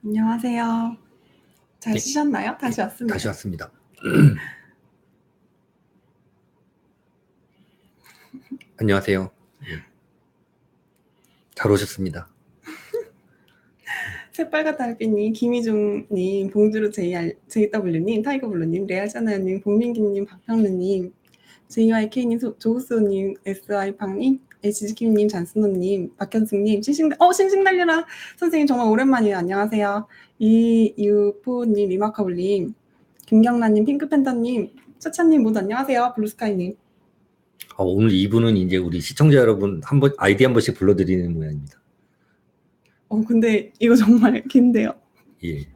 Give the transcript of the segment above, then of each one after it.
안녕하세요. 잘 네, 쉬셨나요? 다시 다시 왔습니다. 왔습니다. 안녕하세요. 예, 잘 오셨습니다. 새빨간 달빛님, 김희중님, 봉주루 JW님, 타이거블루님, 레알샤나님, 봉민기님, 박평르님, JYK님, 조우수님, SI팡님, HGK님, 잔스노님, 박현승님, 싱싱 달려라! 선생님 정말 오랜만이에요. 안녕하세요. 이유포님, 리마카블님, 김경란님, 핑크팬더님, 차차님 모두 안녕하세요. 블루스카이님. 오늘 2부는 이제 우리 시청자 여러분 아이디 한 번씩 불러드리는 모양입니다. 근데 이거 정말 긴데요. 예,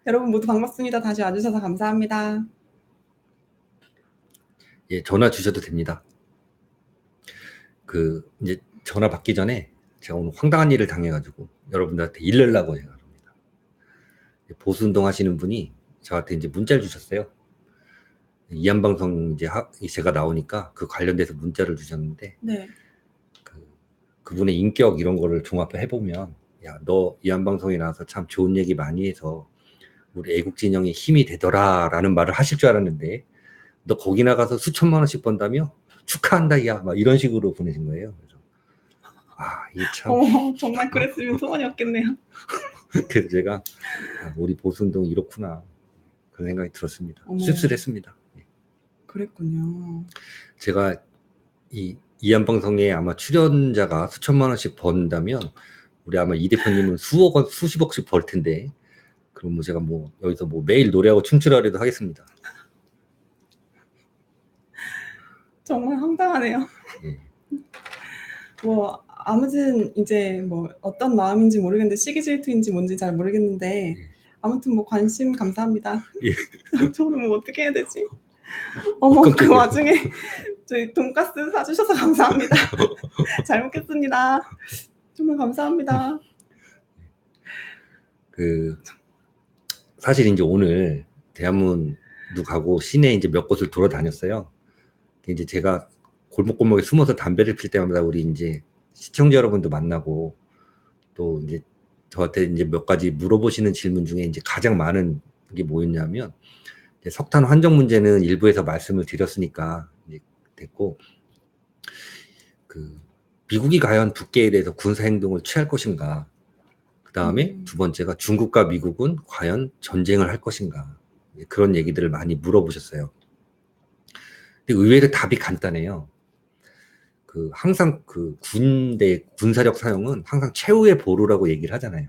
여러분 모두 반갑습니다. 다시 와주셔서 감사합니다. 예, 전화 주셔도 됩니다. 이제 전화 받기 전에 제가 오늘 황당한 일을 당해가지고 여러분들한테 일러려고 제가 합니다. 보수운동 하시는 분이 저한테 이제 문자를 주셨어요. 이한방송 이제 제가 나오니까 그 관련돼서 문자를 주셨는데, 네. 그분의 인격 이런 거를 종합해 해보면, 야, 너 이한방송에 나와서 참 좋은 얘기 많이 해서 우리 애국진영에 힘이 되더라라는 말을 하실 줄 알았는데, 너 거기 나가서 수천만 원씩 번다며 축하한다 야, 막 이런 식으로 보내신 거예요. 그래서 이게 참 정말 그랬으면 소원이 없겠네요. 그래서 제가 우리 보수운동 이렇구나 그런 생각이 들었습니다. 어머. 씁쓸했습니다. 그랬군요. 제가 이한방송에 아마 출연자가 수천만 원씩 번다면 우리 아마 이 대표님은 수억 원, 수십억씩 벌 텐데, 그럼 뭐 제가 뭐 여기서 뭐 매일 노래하고 춤추라라도 하겠습니다. 정말 황당하네요. 예. 뭐 아무튼 이제 뭐 어떤 마음인지 모르겠는데 시기 질투인지 뭔지 잘 모르겠는데 아무튼 뭐 관심 감사합니다. 예. 저는 뭐 어떻게 해야 되지? 어머 그 와중에 저희 돈가스 사주셔서 감사합니다. 잘 먹겠습니다. 정말 감사합니다. 사실 이제 오늘 대한문도 가고 시내 이제 몇 곳을 돌아다녔어요. 이제 제가 골목골목에 숨어서 담배를 필 때마다 우리 이제 시청자 여러분도 만나고, 또 이제 저한테 이제 몇 가지 물어보시는 질문 중에 이제 가장 많은 게 뭐였냐면, 석탄 환정 문제는 일부에서 말씀을 드렸으니까 이제 됐고, 미국이 과연 북계에 대해서 군사 행동을 취할 것인가, 그 다음에 두 번째가 중국과 미국은 과연 전쟁을 할 것인가, 그런 얘기들을 많이 물어보셨어요. 근데 의외로 답이 간단해요. 항상 군대 군사력 사용은 항상 최후의 보루라고 얘기를 하잖아요.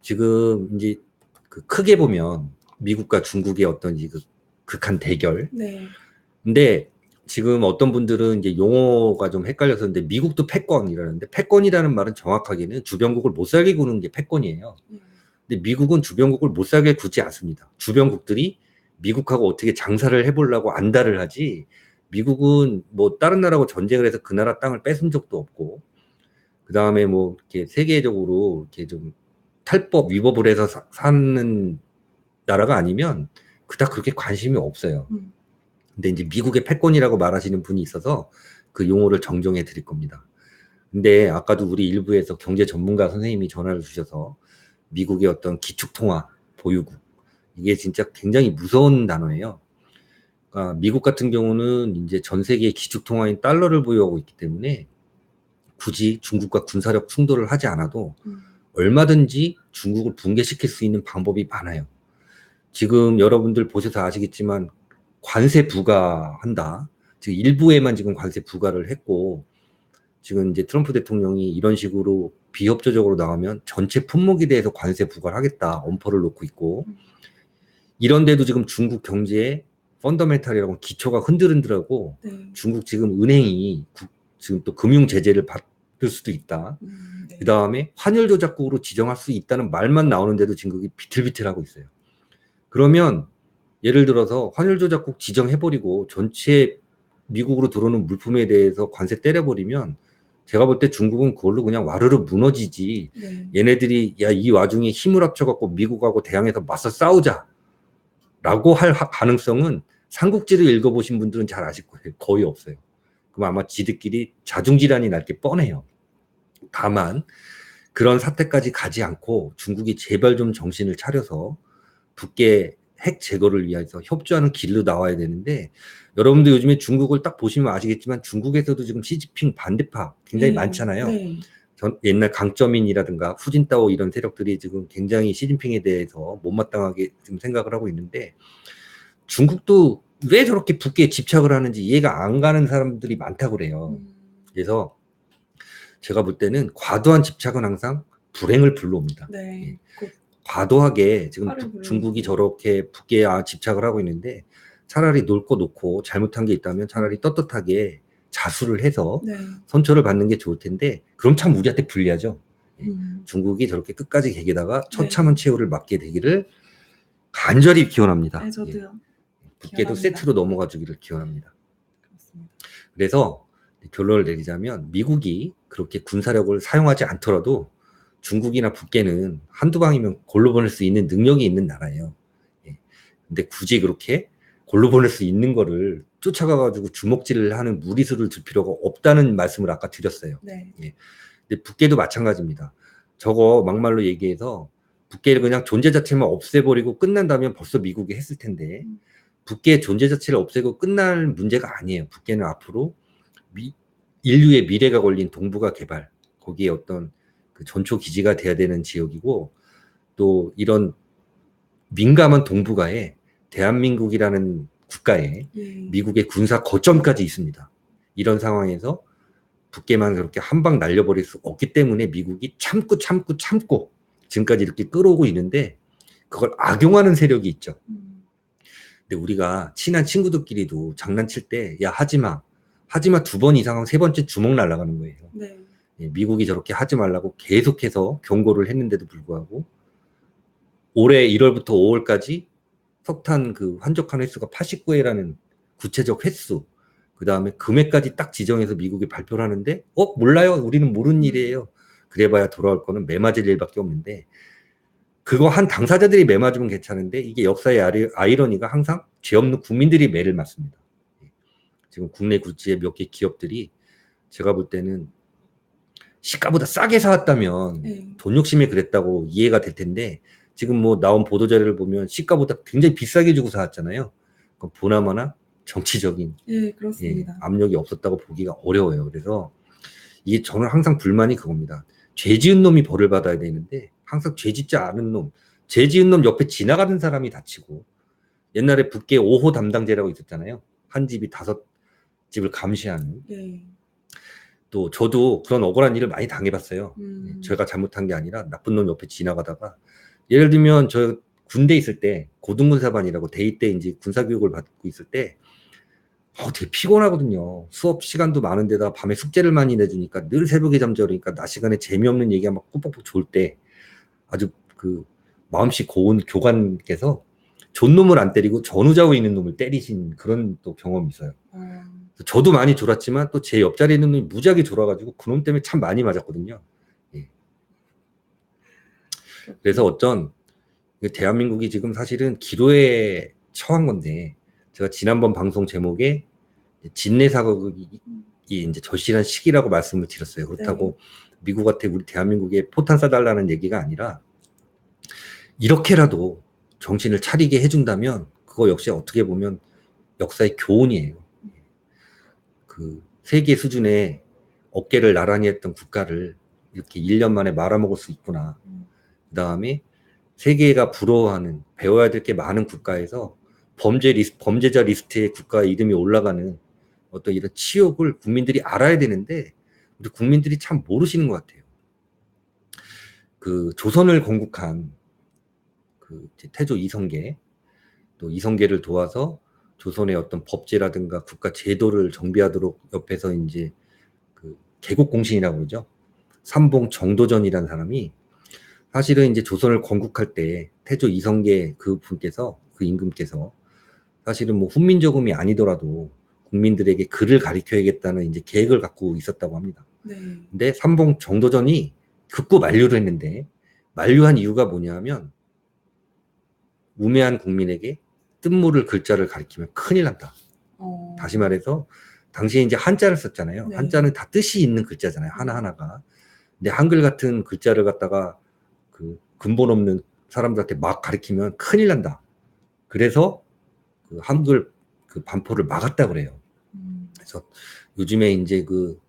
지금 이제 크게 보면 미국과 중국의 어떤 극한 대결. 네. 근데 지금 어떤 분들은 이제 용어가 좀 헷갈려서, 근데 미국도 패권이라는데, 패권이라는 말은 정확하게는 주변국을 못 살게 구는 게 패권이에요. 근데 미국은 주변국을 못 살게 굳지 않습니다. 주변국들이 미국하고 어떻게 장사를 해보려고 안달을 하지, 미국은 뭐 다른 나라하고 전쟁을 해서 그 나라 땅을 뺏은 적도 없고, 그 다음에 뭐 이렇게 세계적으로 이렇게 좀 탈법 위법을 해서 사는 나라가 아니면 그닥 그렇게 관심이 없어요. 근데 이제 미국의 패권이라고 말하시는 분이 있어서 그 용어를 정정해 드릴 겁니다. 근데 아까도 우리 일부에서 경제 전문가 선생님이 전화를 주셔서 미국의 어떤 기축통화 보유국, 이게 진짜 굉장히 무서운 단어예요. 그러니까 미국 같은 경우는 이제 전 세계의 기축통화인 달러를 보유하고 있기 때문에 굳이 중국과 군사력 충돌을 하지 않아도 얼마든지 중국을 붕괴시킬 수 있는 방법이 많아요. 지금 여러분들 보셔서 아시겠지만 관세 부과한다. 지금 일부에만 지금 관세 부과를 했고, 지금 이제 트럼프 대통령이 이런 식으로 비협조적으로 나오면 전체 품목에 대해서 관세 부과를 하겠다 엄포를 놓고 있고, 이런데도 지금 중국 경제의 펀더멘탈이라고 기초가 흔들흔들하고, 중국 지금 은행이 지금 또 금융 제재를 받을 수도 있다. 그 다음에 환율 조작국으로 지정할 수 있다는 말만 나오는데도 지금 그게 비틀비틀하고 있어요. 그러면 예를 들어서 환율 조작국 지정해버리고 전체 미국으로 들어오는 물품에 대해서 관세 때려버리면, 제가 볼 때 중국은 그걸로 그냥 와르르 무너지지. 얘네들이 야, 이 와중에 힘을 합쳐갖고 미국하고 대항해서 맞서 싸우자 라고 할 가능성은, 삼국지를 읽어보신 분들은 잘 아실 거예요. 거의 없어요. 그럼 아마 지들끼리 자중질환이 날 게 뻔해요. 다만 그런 사태까지 가지 않고 중국이 제발 좀 정신을 차려서 북계 핵 제거를 위해서 협조하는 길로 나와야 되는데, 여러분들 요즘에 중국을 딱 보시면 아시겠지만 중국에서도 지금 시진핑 반대파 굉장히 많잖아요. 네. 옛날 강쩌민이라든가 후진타오 이런 세력들이 지금 굉장히 시진핑에 대해서 못마땅하게 지금 생각을 하고 있는데, 중국도 왜 저렇게 북계에 집착을 하는지 이해가 안 가는 사람들이 많다고 그래요. 그래서 제가 볼 때는 과도한 집착은 항상 불행을 불러옵니다. 네. 과도하게 지금 화를 부르는 중국이 거죠. 저렇게 북계에 집착을 하고 있는데, 차라리 놀 거 놓고 잘못한 게 있다면 차라리 떳떳하게 자수를 해서 네. 선처를 받는 게 좋을 텐데, 그럼 참 우리한테 불리하죠. 중국이 저렇게 끝까지 개기다가 처참한 최후를 맞게 되기를 간절히 기원합니다. 네, 저도요. 북계도 기원합니다. 세트로 넘어가 주기를 기원합니다. 그렇습니다. 그래서 결론을 내리자면 미국이 그렇게 군사력을 사용하지 않더라도 중국이나 북계는 한두 방이면 골로 보낼 수 있는 능력이 있는 나라예요. 근데 굳이 그렇게 골로 보낼 수 있는 거를 쫓아가가지고 주먹질을 하는 무리수를 둘 필요가 없다는 말씀을 아까 드렸어요. 네. 근데 북계도 마찬가지입니다. 저거 막말로 얘기해서 북계를 그냥 존재 자체만 없애버리고 끝난다면 벌써 미국이 했을 텐데, 북계의 존재 자체를 없애고 끝날 문제가 아니에요. 북계는 앞으로 인류의 미래가 걸린 동북아 개발, 거기에 어떤 그 전초 기지가 돼야 되는 지역이고, 또 이런 민감한 동북아에 대한민국이라는 국가에 미국의 군사 거점까지 있습니다. 이런 상황에서 북계만 그렇게 한 방 날려버릴 수 없기 때문에 미국이 참고 지금까지 이렇게 끌어오고 있는데, 그걸 악용하는 세력이 있죠. 근데 우리가 친한 친구들끼리도 장난칠 때 야 하지마 2번 이상 3번째 주먹 날아가는 거예요. 네. 미국이 저렇게 하지 말라고 계속해서 경고를 했는데도 불구하고 올해 1월부터 5월까지 석탄 그 환적한 횟수가 89회라는 구체적 횟수, 그 다음에 금액까지 딱 지정해서 미국이 발표를 하는데 몰라요, 우리는 모르는 일이에요. 그래봐야 돌아올 거는 매 맞을 일밖에 없는데, 그거 한 당사자들이 매 맞으면 괜찮은데 이게 역사의 아이러니가 항상 죄 없는 국민들이 매를 맞습니다. 지금 국내 굴지의 몇 개 기업들이 제가 볼 때는 시가보다 싸게 사왔다면 돈 욕심에 그랬다고 이해가 될 텐데, 지금 뭐 나온 보도자료를 보면 시가보다 굉장히 비싸게 주고 사왔잖아요. 그럼 보나마나 정치적인 그렇습니다. 압력이 없었다고 보기가 어려워요. 그래서 이게 저는 항상 불만이 그겁니다. 죄 지은 놈이 벌을 받아야 되는데 항상 죄 짓지 않은 놈, 죄 지은 놈 옆에 지나가는 사람이 다치고, 옛날에 북계 5호 담당제라고 있었잖아요. 한 집이 5집을 감시하는. 또 저도 그런 억울한 일을 많이 당해봤어요. 제가 잘못한 게 아니라 나쁜 놈 옆에 지나가다가, 예를 들면 저 군대 있을 때 고등군사반이라고 대위 때 이제 군사교육을 받고 있을 때 되게 피곤하거든요. 수업 시간도 많은데다 밤에 숙제를 많이 내주니까 늘 새벽에 잠자니까 낮 시간에 재미없는 얘기가 막 꾹꾹꾹 졸 때 아주 그 마음씨 고운 교관께서 존놈을 안 때리고 전후좌우에 있는 놈을 때리신 그런 또 경험이 있어요. 저도 많이 졸았지만 또 제 옆자리에 있는 놈이 무지하게 졸아가지고 그놈 때문에 참 많이 맞았거든요. 그래서 어쩐 대한민국이 지금 사실은 기로에 처한 건데, 제가 지난번 방송 제목에 진내 사격이 이제 절실한 시기라고 말씀을 드렸어요. 그렇다고 미국한테 우리 대한민국에 포탄 쏴달라는 얘기가 아니라, 이렇게라도 정신을 차리게 해준다면 그거 역시 어떻게 보면 역사의 교훈이에요. 그 세계 수준의 어깨를 나란히 했던 국가를 이렇게 1년 만에 말아먹을 수 있구나. 그 다음에 세계가 부러워하는, 배워야 될 게 많은 국가에서 범죄자 리스트에 국가 이름이 올라가는 어떤 이런 치욕을 국민들이 알아야 되는데, 우리 국민들이 참 모르시는 것 같아요. 그 조선을 건국한 그 태조 이성계, 또 이성계를 도와서 조선의 어떤 법제라든가 국가 제도를 정비하도록 옆에서 이제 그 개국공신이라고 그러죠. 삼봉 정도전이라는 사람이 사실은 이제 조선을 건국할 때 태조 이성계 그 분께서, 그 임금께서 사실은 뭐 훈민저금이 아니더라도 국민들에게 글을 가르쳐야겠다는 이제 계획을 갖고 있었다고 합니다. 근데 삼봉 정도전이 극구 만류를 했는데, 만류한 이유가 뭐냐면 우매한 국민에게 뜻모를 글자를 가르치면 큰일 난다. 다시 말해서 당시에 이제 한자를 썼잖아요. 한자는 다 뜻이 있는 글자잖아요. 하나하나가. 근데 한글 같은 글자를 갖다가 그 근본 없는 사람들한테 막 가르치면 큰일 난다. 그래서 그 한글 그 반포를 막았다 그래요. 그래서 요즘에 이제 그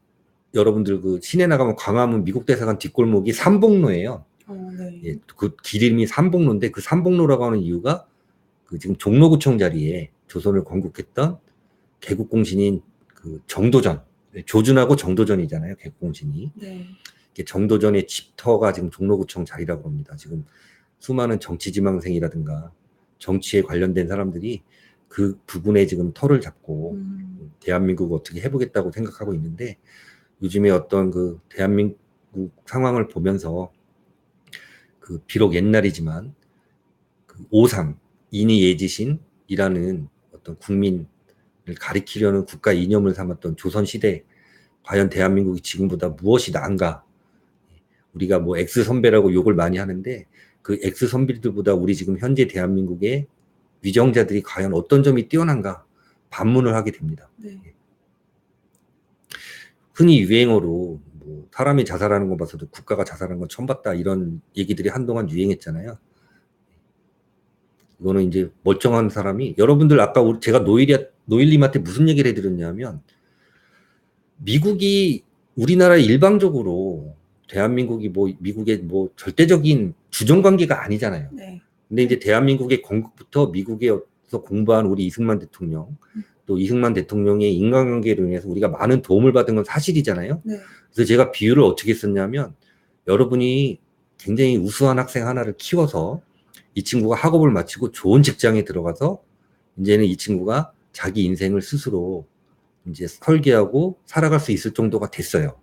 여러분들 그 시내 나가면 광화문 미국 대사관 뒷골목이 삼봉로예요. 네. 예, 그 길 이름이 삼봉로인데 그 삼봉로라고 하는 이유가 그 지금 종로구청 자리에 조선을 건국했던 개국공신인 그 정도전, 조준하고 정도전이잖아요. 개국공신이. 네. 정도전의 집터가 지금 종로구청 자리라고 합니다. 지금 수많은 정치지망생이라든가 정치에 관련된 사람들이 그 부분에 지금 터를 잡고 대한민국을 어떻게 해보겠다고 생각하고 있는데 요즘에 어떤 그 대한민국 상황을 보면서 그 비록 옛날이지만 그 오상, 인이예지신이라는 어떤 국민을 가리키려는 국가 이념을 삼았던 조선시대 과연 대한민국이 지금보다 무엇이 나은가? 우리가 뭐 X선배라고 욕을 많이 하는데 그 X선배들보다 우리 지금 현재 대한민국의 위정자들이 과연 어떤 점이 뛰어난가 반문을 하게 됩니다. 네. 흔히 유행어로 뭐 사람이 자살하는 거 봐서도 국가가 자살하는 건 처음 봤다 이런 얘기들이 한동안 유행했잖아요. 이거는 이제 멀쩡한 사람이 여러분들 아까 제가 노일님한테 무슨 얘기를 해드렸냐면 미국이 우리나라 일방적으로 대한민국이 뭐 미국의 뭐 절대적인 주종 관계가 아니잖아요. 네. 근데 이제 대한민국의 건국부터 미국에서 공부한 우리 이승만 대통령 또 이승만 대통령의 인간관계로 인해서 우리가 많은 도움을 받은 건 사실이잖아요. 네. 그래서 제가 비유를 어떻게 썼냐면 여러분이 굉장히 우수한 학생 하나를 키워서 이 친구가 학업을 마치고 좋은 직장에 들어가서 이제는 이 친구가 자기 인생을 스스로 이제 설계하고 살아갈 수 있을 정도가 됐어요.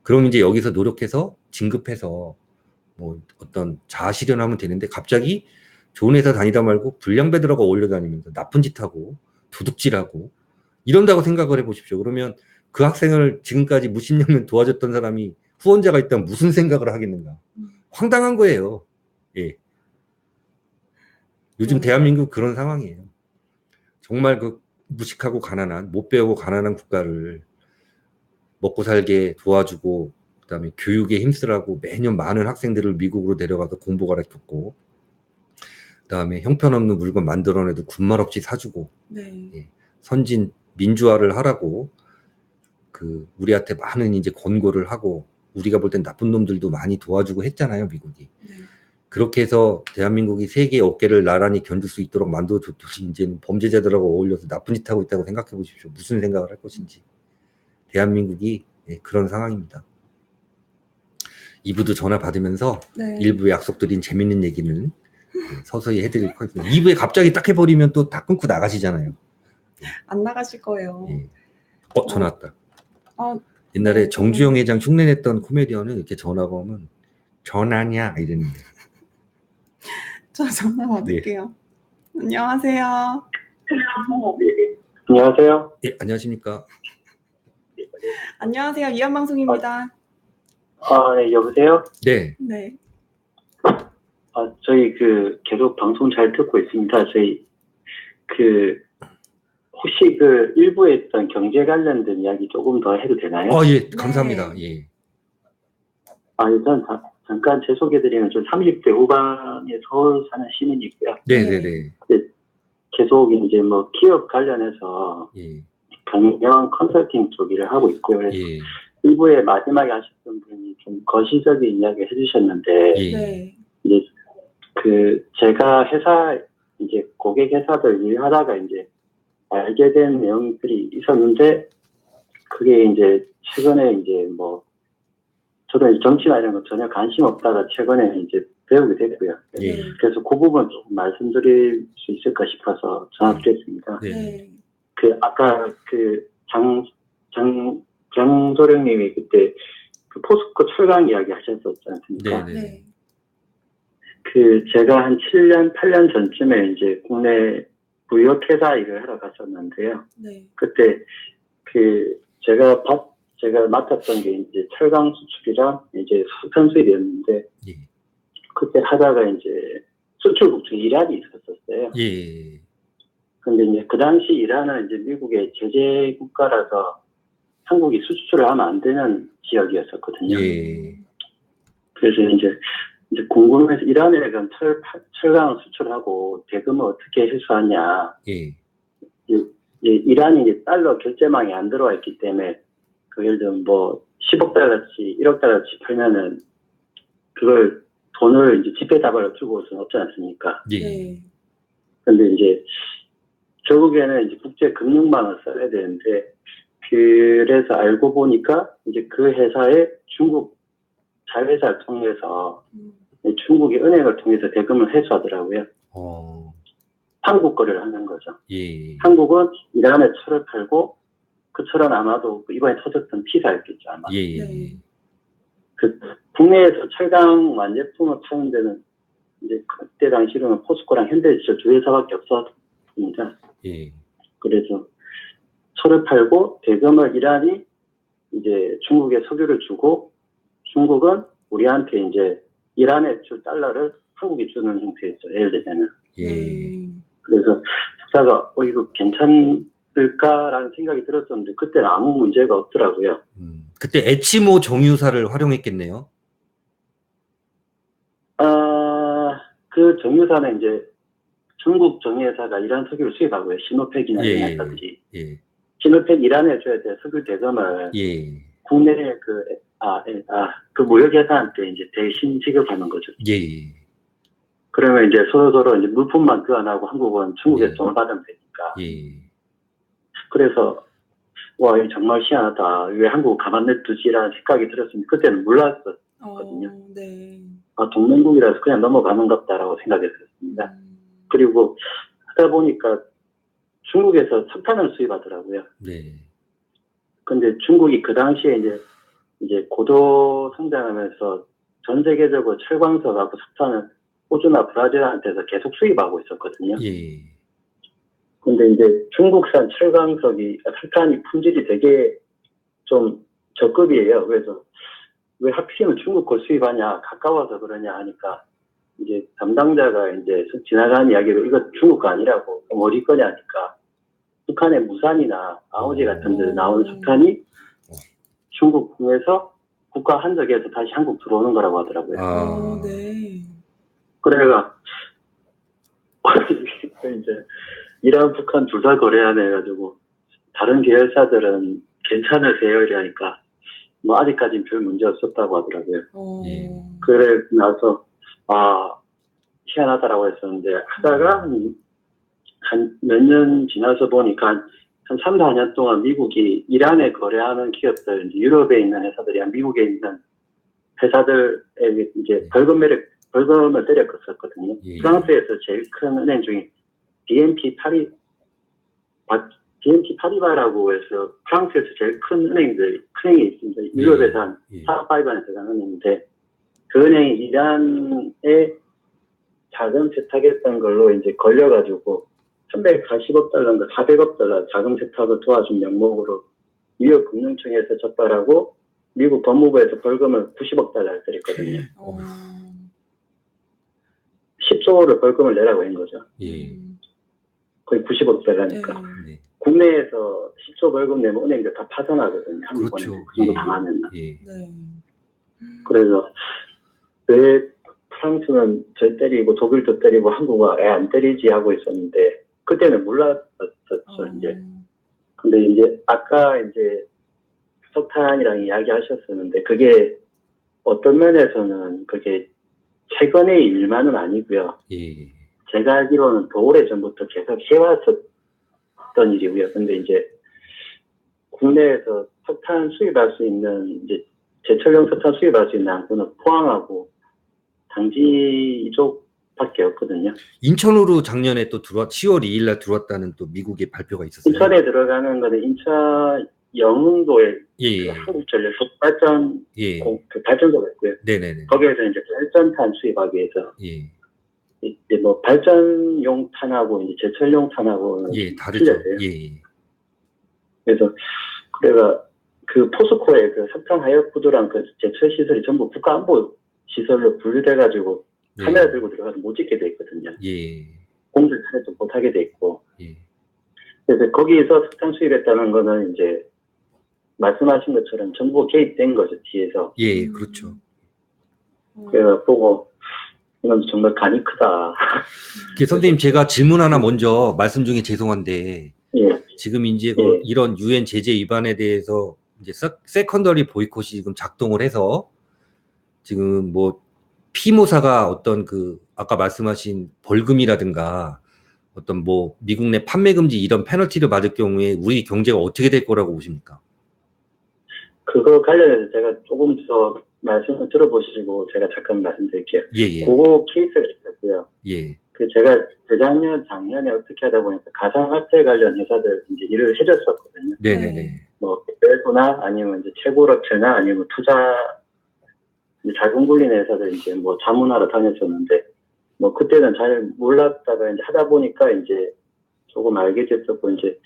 그럼 이제 여기서 노력해서 진급해서 뭐 어떤 자아 실현하면 되는데 갑자기 좋은 회사 다니다 말고 불량배들하고 어울려 다니면서 나쁜 짓 하고 도둑질하고 이런다고 생각을 해보십시오. 그러면 그 학생을 지금까지 무십 년 도와줬던 사람이 후원자가 있다면 무슨 생각을 하겠는가? 황당한 거예요. 예. 요즘 대한민국 그런 상황이에요. 정말 그 무식하고 가난한, 못 배우고 가난한 국가를 먹고 살게 도와주고 그다음에 교육에 힘쓰라고 매년 많은 학생들을 미국으로 데려가서 공부 가르쳤고 그다음에 형편없는 물건 만들어내도 군말 없이 사주고 네. 예, 선진 민주화를 하라고 그 우리한테 많은 이제 권고를 하고 우리가 볼 땐 나쁜 놈들도 많이 도와주고 했잖아요, 미국이. 네. 그렇게 해서 대한민국이 세계의 어깨를 나란히 견딜 수 있도록 만들어줬더니 이제는 범죄자들하고 어울려서 나쁜 짓 하고 있다고 생각해 보십시오. 무슨 생각을 할 것인지. 대한민국이 예, 그런 상황입니다. 2부도 전화 받으면서 네. 1부에 약속드린 재밌는 얘기는 서서히 해드릴 거예요. 2부에 갑자기 딱 해버리면 또 다 끊고 나가시잖아요. 안 나가실 거예요. 예. 전화 왔다. 옛날에 네, 정주영 회장 흉내냈던 코미디언은 이렇게 전화가 오면 전화냐 이랬는데. 저 전화 받을게요. 네. 안녕하세요. 안녕하세요. 예, 안녕하십니까. 안녕하세요. 위안방송입니다. 네, 여보세요? 네. 네. 저희 계속 방송 잘 듣고 있습니다. 저희 혹시 일부에 했던 경제 관련된 이야기 조금 더 해도 되나요? 예, 감사합니다. 네. 예. 일단 잠깐 제 소개드리면 저 30대 후반에 서울 사는 시민이고요. 네네네. 계속 이제 뭐 기업 관련해서 예. 경영 컨설팅 쪽 일을 하고 있고요. 그래서 예. 일부에 마지막에 하셨던 분이 좀 거시적인 이야기 해주셨는데, 예. 네. 이제 제가 회사 이제 고객 회사들 일하다가 이제 알게 된 내용들이 있었는데 그게 이제 최근에 이제 뭐 저도 이제 정치나 이런 거 전혀 관심 없다가 최근에 이제 배우게 됐고요. 예. 그래서 그 부분 조금 말씀드릴 수 있을까 싶어서 전화드렸습니다. 네. 아까 장소령님이 그때 포스코 철강 이야기 하셨었지 않습니까? 네. 제가 한 7년, 8년 전쯤에 이제 국내 부역 회사 일을 하러 갔었는데요. 네. 그때 제가 맡았던 게 이제 철강 수출이랑 이제 수산 수입이었는데 예. 그때 하다가 이제 수출국 중 이란이 있었어요. 예. 근데 이제 그 당시 이란은 이제 미국의 제재 국가라서 한국이 수출을 하면 안 되는 지역이었었거든요. 예. 그래서 이제 궁금해서 이란에 그럼 철강 수출하고 대금을 어떻게 회수하냐. 예. 이란이 이제 달러 결제망이 안 들어와 있기 때문에 그 예를 들면 뭐 10억 달러치, 1억 달러치 팔면은 그걸 돈을 이제 지폐다발로 주고 올 수는 없지 않습니까? 예. 네. 근데 이제 결국에는 이제 국제 금융망을 써야 되는데 그래서 알고 보니까 이제 그 회사에 중국 자회사를 통해서 중국이 은행을 통해서 대금을 회수하더라고요. 한국 거래를 하는 거죠. 예. 한국은 이란에 철을 팔고 그 철은 아마도 이번에 터졌던 피사였겠죠 아마. 예. 네. 그 국내에서 철강 완제품을 파는 데는 이제 그때 당시로는 포스코랑 현대제철 두 회사밖에 없었습니다. 예. 그래서 철을 팔고 대금을 이란이 이제 중국에 석유를 주고 중국은 우리한테 이제 이란에 줄 달러를 한국이 주는 형태였죠. 예를 들자면. 예. 그래서 투자가 이거 괜찮을까라는 생각이 들었었는데 그때는 아무 문제가 없더라고요. 그때 에치모 정유사를 활용했겠네요. 그 정유사는 이제 중국 정유회사가 이란 석유를 수입하고요. 시노펙이나 예. 이런 회사들이. 예. 시노펙 이란에 줘야 될 석유 대금을 예. 국내에 그 무역회사한테 이제 대신 지급하는 거죠. 예. 그러면 이제 서로 이제 물품만 교환하고 한국은 중국에서 예. 돈을 받으면 되니까. 예. 그래서 와, 이거 정말 희한하다. 왜 한국 가만 냅두지라는 생각이 들었으면 그때는 몰랐었거든요. 네. 동맹국이라서 그냥 넘어가는 것다라고 생각했었습니다. 그리고 하다 보니까 중국에서 석탄을 수입하더라고요. 네. 근데 중국이 그 당시에 이제 고도 성장하면서 전 세계적으로 철광석하고 석탄을 호주나 브라질한테서 계속 수입하고 있었거든요. 예. 근데 이제 중국산 석탄이 품질이 되게 좀 저급이에요. 그래서 왜 하필이면 중국 걸 수입하냐, 가까워서 그러냐 하니까 이제 담당자가 이제 지나가는 이야기로 이거 중국 거 아니라고 어디 거냐 하니까 북한의 무산이나 아오지 같은 데 나오는 석탄이 중국 군에서 국가 한적에서 다시 한국 들어오는 거라고 하더라고요. 네. 그래가 이제 이란, 북한 둘 다 거래하네 해가지고 다른 계열사들은 괜찮으세요? 이러니까 뭐 아직까지는 별 문제 없었다고 하더라고요. 예. 그래 나서 희한하다라고 했었는데 하다가 한 몇 년 지나서 보니까 한 3, 4년 동안 미국이 이란에 거래하는 기업들, 유럽에 있는 회사들이 미국에 있는 회사들에게 이제 벌금을 때렸었거든요. 예. 프랑스에서 제일 큰 은행 중에 BNP 파리바라고 해서 프랑스에서 제일 큰 은행이 있습니다. 유럽에서 한 4, 5안에 들어가는 은행인데 그 은행이 이란에 자금 세탁했던 걸로 이제 걸려가지고 340억 달러인가 400억 달러 자금 세탁을 도와준 명목으로 뉴욕 금융청에서 적발하고 미국 법무부에서 벌금을 90억 달러를 때렸거든요. 10조를 벌금을 내라고 한 거죠. 예. 거의 90억 달러니까. 네. 국내에서 10조 벌금 내면 은행들 다 파산하거든요. 한국은행 그렇죠. 그 정도 당하면. 예. 그래서 왜 프랑스는 저 때리고 독일도 때리고 한국은 애 안 때리지 하고 있었는데 그때는 몰랐었죠. 이제. 근데 이제 아까 이제 석탄이랑 이야기하셨었는데 그게 어떤 면에서는 그게 최근의 일만은 아니고요. 예. 제가 알기로는 더 오래전부터 계속 해왔었던 일이고요. 근데 이제 국내에서 석탄 수입할 수 있는 이제 제철용 석탄 수입할 수 있는 항구는 포항하고 당지 이쪽밖에 없거든요. 인천으로 작년에 또 10월 2일 날 들어왔다는 또 미국의 발표가 있었어요. 인천에 들어가는 거는 인천 영흥도에 그 한국전력소 발전 그 발전소가 있고요. 네네네. 거기에서 이제 발전탄 수입하기 위해서 이제 뭐 발전용 탄하고 이제 제철용 탄하고 다르죠. 틀려져요. 그래서 그 포스코의 그 석탄 하역부두랑 그 제철 시설이 전부 국가안보 시설로 분류돼가지고 카메라 들고 들어가서 못 찍게 돼 있거든요. 공중 촬영도 못 하게 돼 있고. 그래서 거기에서 석탄 수입했다는 거는 이제 말씀하신 것처럼 정보 개입된 거죠, 뒤에서. 예, 그렇죠. 그래서 보고, 이건 정말 간이 크다. 선생님, 제가 질문 하나 먼저 말씀 중에 죄송한데, 예, 지금 이제 예. 이런 유엔 제재 위반에 대해서 이제 세컨더리 보이콧이 지금 작동을 해서 지금 뭐 피모사가 어떤 아까 말씀하신 벌금이라든가 어떤 뭐 미국 내 판매 금지 이런 페널티를 받을 경우에 우리 경제가 어떻게 될 거라고 보십니까? 그거 관련해서 제가 조금 더 말씀을 들어보시고 제가 잠깐 말씀드릴게요. 예. 그거 케이스가 있었고요. 예. 제가 재작년, 작년에 어떻게 하다 보니까 가상화폐 관련 회사들 이제 일을 해줬었거든요. 네네네. 뭐, 외부나 아니면 이제 채굴업체나 아니면 투자, 자금 굴리는 회사들 이제 뭐 자문하러 다녔었는데, 뭐 그때는 잘 몰랐다가 이제 하다 보니까 이제 조금 알게 됐었고, 이제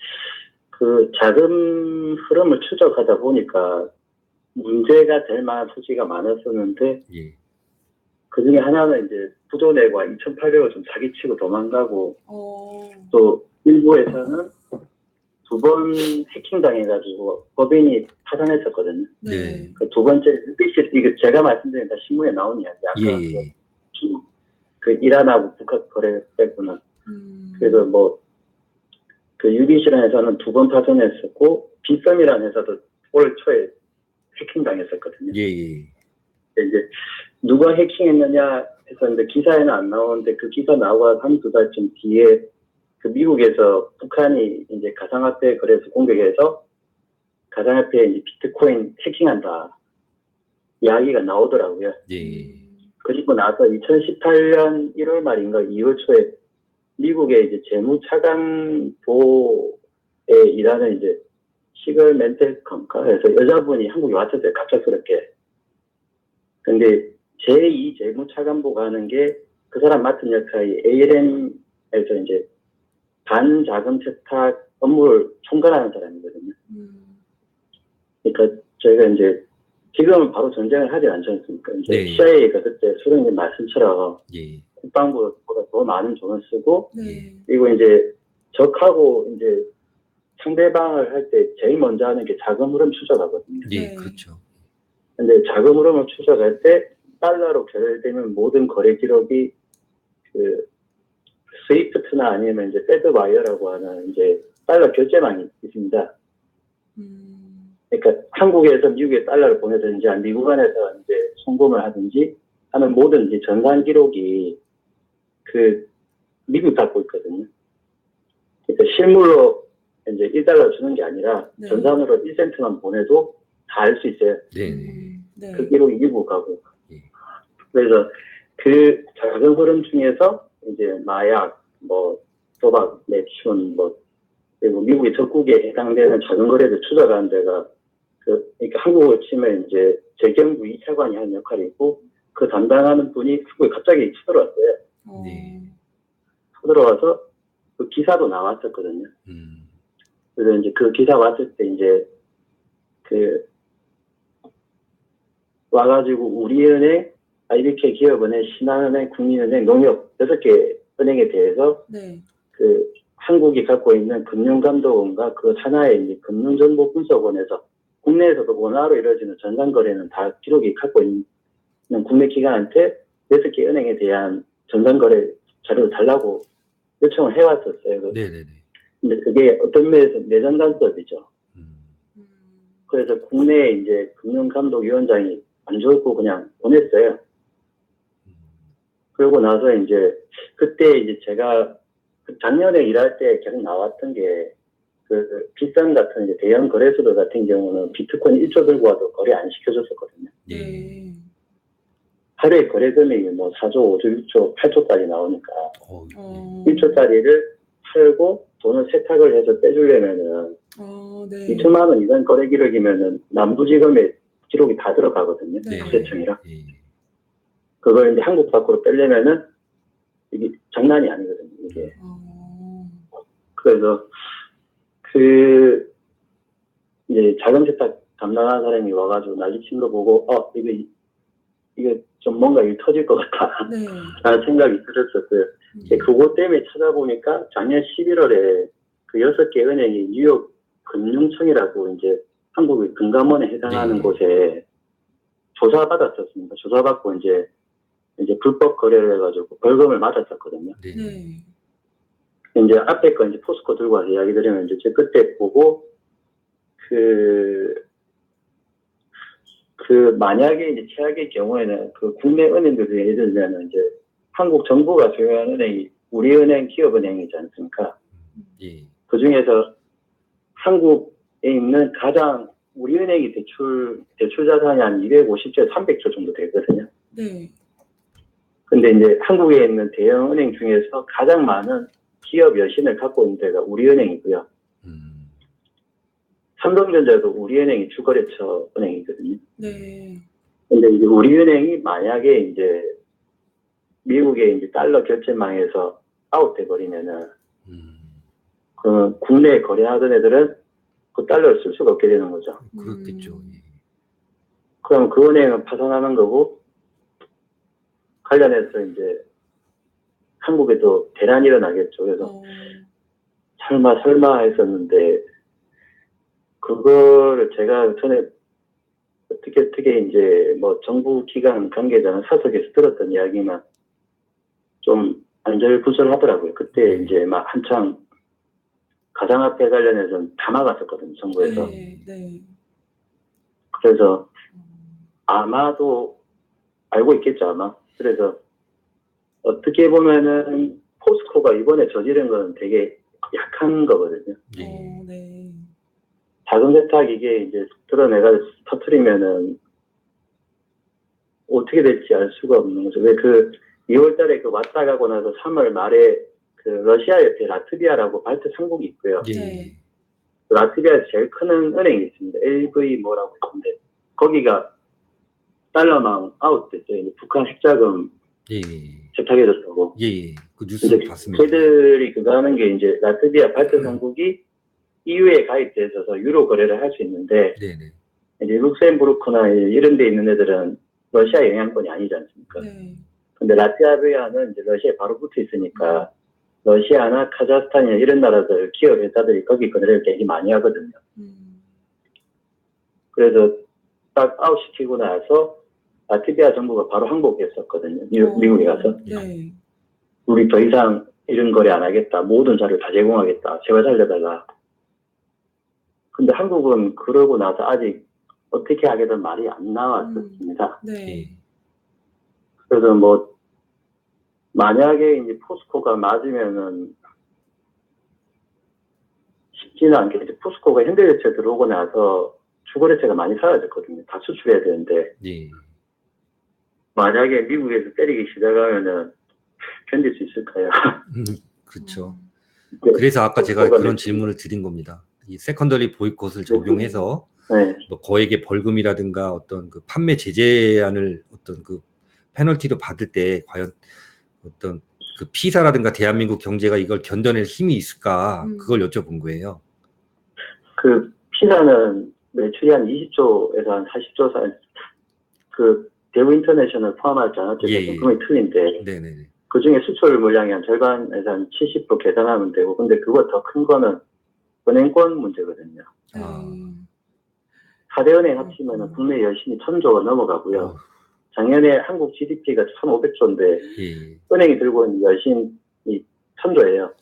그 자금 흐름을 추적하다 보니까 문제가 될 만한 소지가 많았었는데, 예. 그 중에 하나는 이제 부도내과 2,800을 좀 사기치고 도망가고, 또 일부에서는 2번 해킹당해가지고 법인이 파산했었거든요. 네. 그 두 번째, 이거 제가 말씀드린 다 신문에 나온 이야기. 예. 그 이란하고 북한 거래 때구나. 그래서 뭐, 그 UBC라는 회사는 2번 파산했었고, 빗썸이라는 회사도 올 초에 해킹당했었거든요. 예. 이제 누가 해킹했느냐 했었는데 기사에는 안 나오는데 그 기사 나오고 한두 달쯤 뒤에 그 미국에서 북한이 이제 가상화폐 거래소 공격해서 가상화폐 이제 비트코인 해킹한다 이야기가 나오더라고요. 예. 그리고 나서 2018년 1월 말인가 2월 초에 미국의 이제 재무차관보에 일하는 이제 시글 멘텔컴가 해서 여자분이 한국에 왔었어요. 갑작스럽게. 근데 제2 재무차관보가 하는 게 그 사람 맡은 역할이 ALM에서 이제 반자금 세탁 업무를 총괄하는 사람이거든요. 그러니까 저희가 이제 지금은 바로 전쟁을 하지 않지 않습니까? 이제 네. CIA가 그때 소령님 말씀처럼 예. 국방부보다 더 많은 돈을 쓰고 네. 그리고 이제 적하고 이제 상대방을 할 때 제일 먼저 하는 게 자금 흐름 추적하거든요. 예, 그렇죠. 근데 자금 흐름을 추적할 때 달러로 결혈되는 모든 거래 기록이 그 스위프트나 아니면 이제 패드와이어라고 하는 이제 달러 결제망이 있습니다. 그러니까 한국에서 미국에 달러를 보내든지 미국 안에서 이제 송금을 하든지 하는 모든 이제 전산 기록이 그 미국 갖고 있거든요. 그러니까 실물로 이제 1달러 주는 게 아니라 전산으로 1센트만 보내도 다 알 수 있어요. 네. 그 기록이 미국 가고. 예. 그래서 그 자금 흐름 중에서 이제 마약, 뭐 도박, 매춘, 뭐 그리고 미국의 적국에 해당되는 자금 거래를 추적하는 데가 그러니까 한국을 치면 이제 재경부 2차관이 하는 역할이 있고 그 담당하는 분이 한국에 갑자기 쳐들어왔어요. 네. 쳐들어와서 그 기사도 나왔었거든요. 그래서 이제 그 기사 왔을 때 이제 그 와가지고 우리은행, IBK 기업은행, 신한은행, 국민은행, 농협 6개 은행에 대해서 그 한국이 갖고 있는 금융감독원과 그 산하의 이제 금융정보분석원에서 국내에서도 원화로 이루어지는 전산거래는 다 기록이 갖고 있는 국내 기관한테 6개 은행에 대한 전산거래 자료를 달라고 요청을 해왔었어요. 네네네. 근데 그게 어떤 면에서 내전 간섭이죠. 그래서 국내 이제 금융감독위원장이 안 좋고 그냥 보냈어요. 그러고 나서 이제 그때 이제 제가 작년에 일할 때 계속 나왔던 게 그 비싼 같은 이제 대형 거래소들 같은 경우는 비트코인 1조 들고 와도 거래 안 시켜줬었거든요. 하루에 거래 금액이 뭐 4조, 5조, 6조, 8조까지 나오니까 1조짜리를 팔고 돈을 세탁을 해서 빼주려면은 2천만 원 이상 거래 기록이면은 남부지검에 기록이 다 들어가거든요. 국세청이랑. 그걸 이제 한국 밖으로 빼려면은 이게 장난이 아니거든요. 이게. 그래서 그 이제 자금 세탁 담당하는 사람이 와가지고 난리친 거 보고 이게 좀 뭔가 일 터질 것 같다 라는 생각이 들었었어요. 그것 때문에 찾아보니까 작년 11월에 그 6개 은행이 뉴욕 금융청이라고 이제 한국의 금감원에 해당하는 네. 곳에 조사받았었습니다. 조사받고 이제 불법 거래를 해가지고 벌금을 맞았었거든요. 네. 네. 이제 앞에 거 이제 포스코 들고 와서 이야기 드리면 이제 제 그때 보고 만약에 이제 최악의 경우에는 그 국내 은행들 중에 예를 들면 이제 한국 정부가 소유한 은행이 우리은행 기업은행이지 않습니까? 예. 그 중에서 한국에 있는 가장 우리은행이 대출 자산이 한 250조, 300조 정도 되거든요. 네. 근데 이제 한국에 있는 대형 은행 중에서 가장 많은 기업 여신을 갖고 있는 데가 우리은행이고요. 삼성전자도 우리은행이 주거래처 은행이거든요. 네. 근데 이제 우리은행이 만약에 이제 미국의 이제 달러 결제망에서 아웃돼 버리면은, 그 국내에 거래하던 애들은 그 달러를 쓸 수가 없게 되는 거죠. 그렇겠죠. 예. 그럼 그 은행은 파산하는 거고, 관련해서 이제 한국에도 대란이 일어나겠죠. 그래서 설마 했었는데, 그거를 제가 전에 어떻게 이제 뭐 정부 기관 관계자는 사석에서 들었던 이야기만 좀 안절부절하더라고요. 그때 이제 막 한창 가상화폐 관련해서는 다 막았었거든요, 정부에서. 네. 네. 그래서 아마도 알고 있겠죠, 아마. 그래서 어떻게 보면은 포스코가 이번에 저지른 건 되게 약한 거거든요. 예. 네. 자금 세탁 이게 이제 드러내가 터트리면은 어떻게 될지 알 수가 없는 거죠. 왜 2월 달에 왔다 가고 나서 3월 말에 러시아 옆에 라트비아라고 발트 삼국이 있고요. 예. 라트비아에서 제일 큰 은행이 있습니다. LV 뭐라고 있는데 거기가 달러망 아웃됐어요. 이제 북한 핵자금 예. 세탁해줬다고. 예. 그 뉴스 봤습니다. 걔들이 그거 하는 게 이제 라트비아 발트 삼국이 EU에 가입돼 있어서 유로 거래를 할 수 있는데 네네. 이제 룩셈부르크나 이런 데 있는 애들은 러시아 영향권이 아니지 않습니까? 네. 근데 라트비아는 이제 러시아에 바로 붙어 있으니까 러시아나 카자흐스탄이나 이런 나라들 기업 회사들이 거기 거래를 되게 많이 하거든요. 그래서 딱 아웃시키고 나서 라트비아 정부가 바로 항복했었거든요. 미국에 가서. 네. 우리 더 이상 이런 거래 안 하겠다. 모든 자료를 다 제공하겠다. 제발 살려달라. 근데 한국은 그러고 나서 아직 어떻게 하겠다는 말이 안 나왔었습니다. 네. 그래서 뭐 만약에 이제 포스코가 맞으면은 쉽지는 않겠죠. 포스코가 현대제철 들어오고 나서 주거래체가 많이 사라졌거든요. 다 수출해야 되는데. 예. 만약에 미국에서 때리기 시작하면은 견딜 수 있을까요? 그렇죠. 그래서 아까 제가 그런 질문을 드린 겁니다. 이 세컨더리 보이콧을 적용해서 네. 뭐 거액의 벌금이라든가 어떤 그 판매 제재안을 어떤 그 페널티로 받을 때 과연 어떤 그 피사라든가 대한민국 경제가 이걸 견뎌낼 힘이 있을까 그걸 여쭤본 거예요. 피사는 매출이 한 20조에서 한 40조 사이 대우 인터내셔널 포함하지 않았죠. 금액이 틀린데. 네네. 그 중에 수출 물량이 한 절반에서 한 70% 계산하면 되고, 근데 그거 더 큰 거는 은행권 문제거든요. 4대 은행 합치면 국내 여신이 1,000조가 넘어가고요. 작년에 한국 GDP가 1,500조인데, 은행이 들고 있는 여신이 1,000조예요.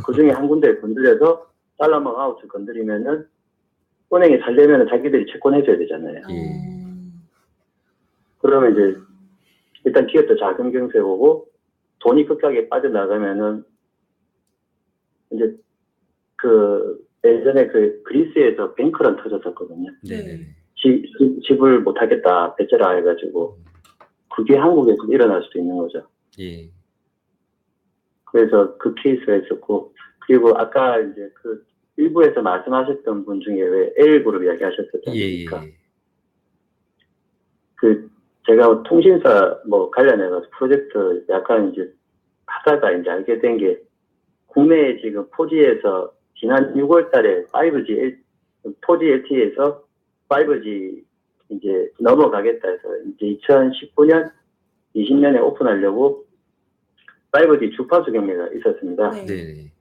그 중에 한 군데 건드려서 달러망 아웃을 건드리면은, 은행이 잘 되면 자기들이 채권해줘야 되잖아요. 그러면 이제, 일단 기업도 자금 경세보고, 돈이 급하게 빠져나가면은, 이제, 예전에 그리스에서 뱅크런 터졌었거든요. 네. 집을 못하겠다, 배째라 해가지고, 그게 한국에서 일어날 수도 있는 거죠. 예. 그래서 그 케이스가 있었고, 그리고 아까 이제 일부에서 말씀하셨던 분 중에 왜 L그룹 이야기 하셨었지 않습니까? 제가 통신사 관련해서 프로젝트 약간 이제 하다가 이제 알게 된 게, 국내에 지금 4G에서 지난 6월 달에 4G LTE에서 5G 이제 넘어가겠다 해서 이제 2019년, 20년에 오픈하려고 5G 주파수 경매가 있었습니다. 네.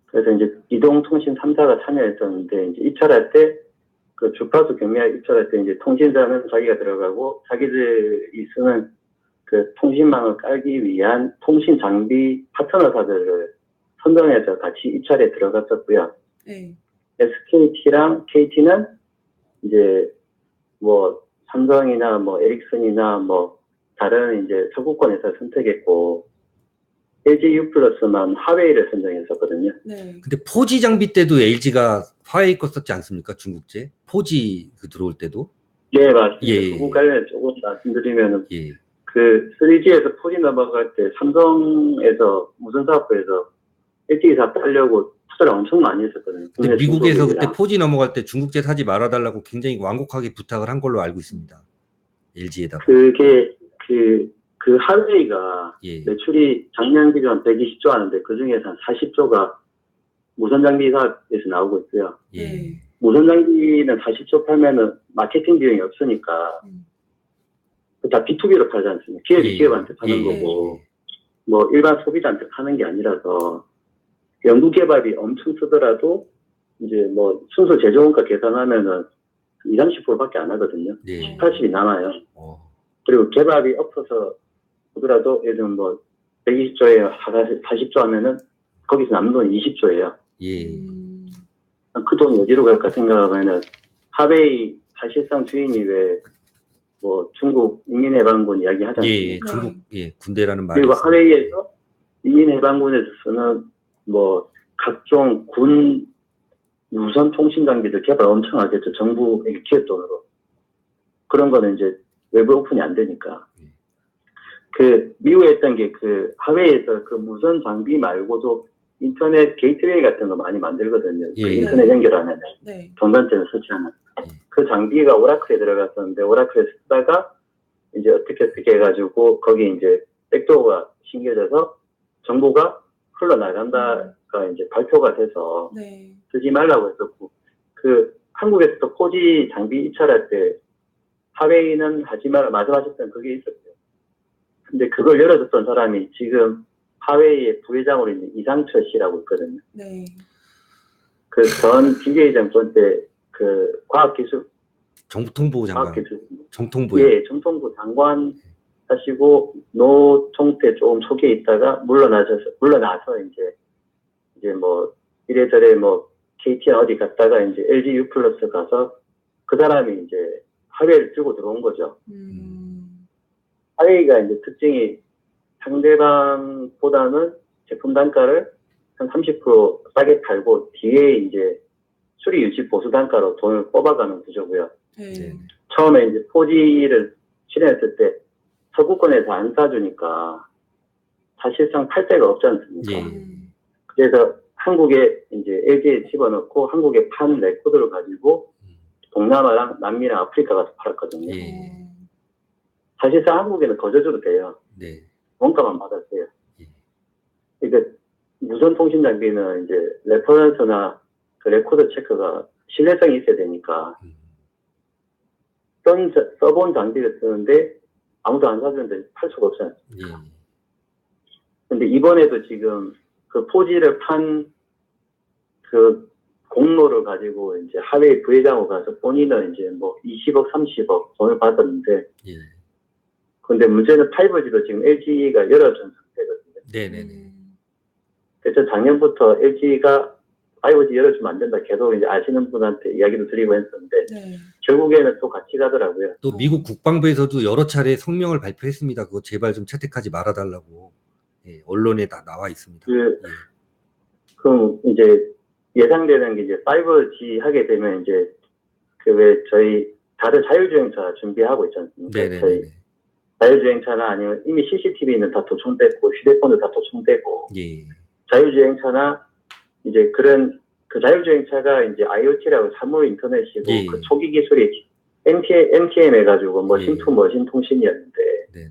그래서 이제 이동통신 3사가 참여했었는데, 이제 입찰할 때 그 주파수 경미화 입찰할 때 이제 통신사는 자기가 들어가고 자기들이 쓰는 그 통신망을 깔기 위한 통신 장비 파트너사들을 선정해서 같이 입찰에 들어갔었고요. 네. SKT랑 KT는 이제 뭐 삼성이나 뭐 에릭슨이나 뭐 다른 이제 서구권에서 선택했고 LGU+만 화웨이를 선정했었거든요. 네. 근데 4G 장비 때도 LG가 화웨이 거 썼지 않습니까? 중국제 4G 그 들어올 때도. 예, 맞습니다. 예. 그거 관련해 조금 말씀드리면은 예. 그 3G에서 4G 넘어갈 때 삼성에서 무선사업부에서 LTE 사업 하려고 투자를 엄청 많이 했었거든요. 근데 미국에서 그때 중소기업이랑. 4G 넘어갈 때 중국제 사지 말아달라고 굉장히 완곡하게 부탁을 한 걸로 알고 있습니다. LG에다가. 그게 그 화웨이가 예. 매출이 작년 기준 120조 하는데 그 중에서 한 40조가 무선 장비 사업에서 나오고 있고요. 예. 네. 무선 장비는 40조 팔면은 마케팅 비용이 없으니까 다 B2B로 팔지 않습니까? 기업이 예. 기업한테 파는 예. 거고 뭐 일반 소비자한테 파는 게 아니라서 연구개발이 엄청 쓰더라도 이제 뭐 순수 제조원가 계산하면은 20-30%밖에 안 하거든요. 네. 80이 남아요. 어. 그리고 개발이 엎어서 보더라도 예를 들면 뭐 120조에 40조 하면은 거기서 남는 돈 20조예요. 예. 그 돈이 어디로 갈까 생각하면은 화웨이 사실상 주인이 왜 뭐 중국 인민해방군 이야기 하지 예. 않습니까? 중국 예. 군대라는 말이 그리고 있어요. 화웨이에서 인민해방군에서 쓰는 뭐 각종 군 무선 통신 장비들 개발 엄청 하겠죠. 정부의 기업 돈으로. 그런 거는 이제 외부 오픈이 안 되니까. 그 미국에 했던 게 그 화웨이에서 그 무선 장비 말고도 인터넷 게이트웨이 같은 거 많이 만들거든요. 예. 그 인터넷 연결하면 네. 전단지를 설치하는. 그 장비가 오라클에 들어갔었는데 오라클에 쓰다가 이제 어떻게 해가지고 거기 이제 백도어가 심겨져서 정보가 흘러나간다가 이제 발표가 돼서 네. 쓰지 말라고 했었고 그 한국에서도 4G 장비 입찰할 때 화웨이는 하지 말라 말씀하셨던 그게 있었어요. 근데 그걸 열어줬던 사람이 지금 화웨이의 부회장으로 있는 이상철 씨라고 있거든요. 네. 그 전 BJ 정권 때 그 과학기술 정통부 장관. 과학기술 정통부. 예, 정통부 장관 하시고 노총 때 조금 초기에 있다가 물러나서 이제 뭐 이래저래 뭐 KT 어디 갔다가 이제 LGU+ 가서 그 사람이 이제 화웨이를 들고 들어온 거죠. 화웨이가 이제 특징이 상대방보다는 제품 단가를 한 30% 싸게 팔고 뒤에 이제 수리 유지 보수 단가로 돈을 뽑아가는 구조고요. 네. 처음에 이제 4G를 실행했을 때 서구권에서 안 사주니까 사실상 팔 데가 없지 않습니까? 예. 그래서 한국에 이제 LG에 집어넣고 한국에 판 레코드를 가지고 동남아랑 남미랑 아프리카 가서 팔았거든요. 예. 사실상 한국에는 거저줘도 돼요. 네. 원가만 받았어요. 예. 그러니까 무선 통신 장비는 이제 레퍼런스나 그 레코드 체크가 신뢰성이 있어야 되니까 써본 장비를 쓰는데 아무도 안 사주는데 팔 수가 없어요. 예. 근데 이번에도 지금 그 4G를 판 그 공로를 가지고 이제 화웨이 부회장으로 가서 본인은 이제 뭐 20억, 30억 돈을 받았는데 예. 근데 문제는 5G도 지금 LG가 열어준 상태거든요. 네네네. 그래서 작년부터 LG가 5G 열어주면 안 된다. 계속 이제 아시는 분한테 이야기도 드리고 했었는데 네. 결국에는 또 같이 가더라고요. 또 미국 국방부에서도 여러 차례 성명을 발표했습니다. 그거 제발 좀 채택하지 말아달라고. 예, 언론에 다 나와 있습니다. 그럼 이제 예상되는 게 이제 5G 하게 되면 이제 그 왜 저희 다른 자율주행차 준비하고 있지 않습니까? 네네네. 저희 자율주행차나 아니면 이미 CCTV는 다 도청됐고 휴대폰도 다 도청되고 예. 자율주행차나 이제 그런 그 자율주행차가 이제 IoT라고 사물 인터넷이고 예. 그 초기 기술이 NTM 해가지고 머신 투 머신 통신이었는데 네네.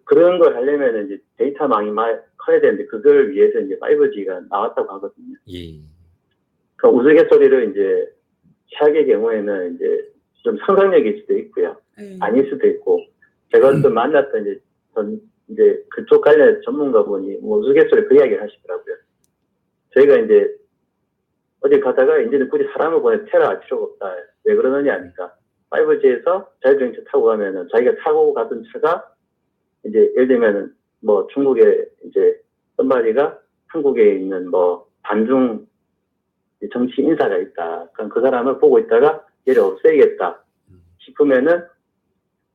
그런 걸 하려면 이제 데이터망이 커야 되는데 그걸 위해서 이제 5G가 나왔다고 하거든요. 예. 그 우스갯소리를 이제 최악의 경우에는 이제 좀 상상력일 수도 있고요. 네. 아닐 수도 있고 제가 또 만났던 이제 그쪽 관련 전문가분이 뭐 우스갯소리 그 이야기를 하시더라고요. 저희가 이제 어디 가다가 이제는 굳이 사람을 보내 테러할 필요가 없다. 왜 그러느냐 하니까 5G에서 자율주행차 타고 가면은 자기가 타고 가던 차가 이제 예를 들면은 뭐 중국에 이제 어떤 마리가 한국에 있는 뭐 반중 정치 인사가 있다. 그럼 그 사람을 보고 있다가 얘를 없애야겠다 싶으면은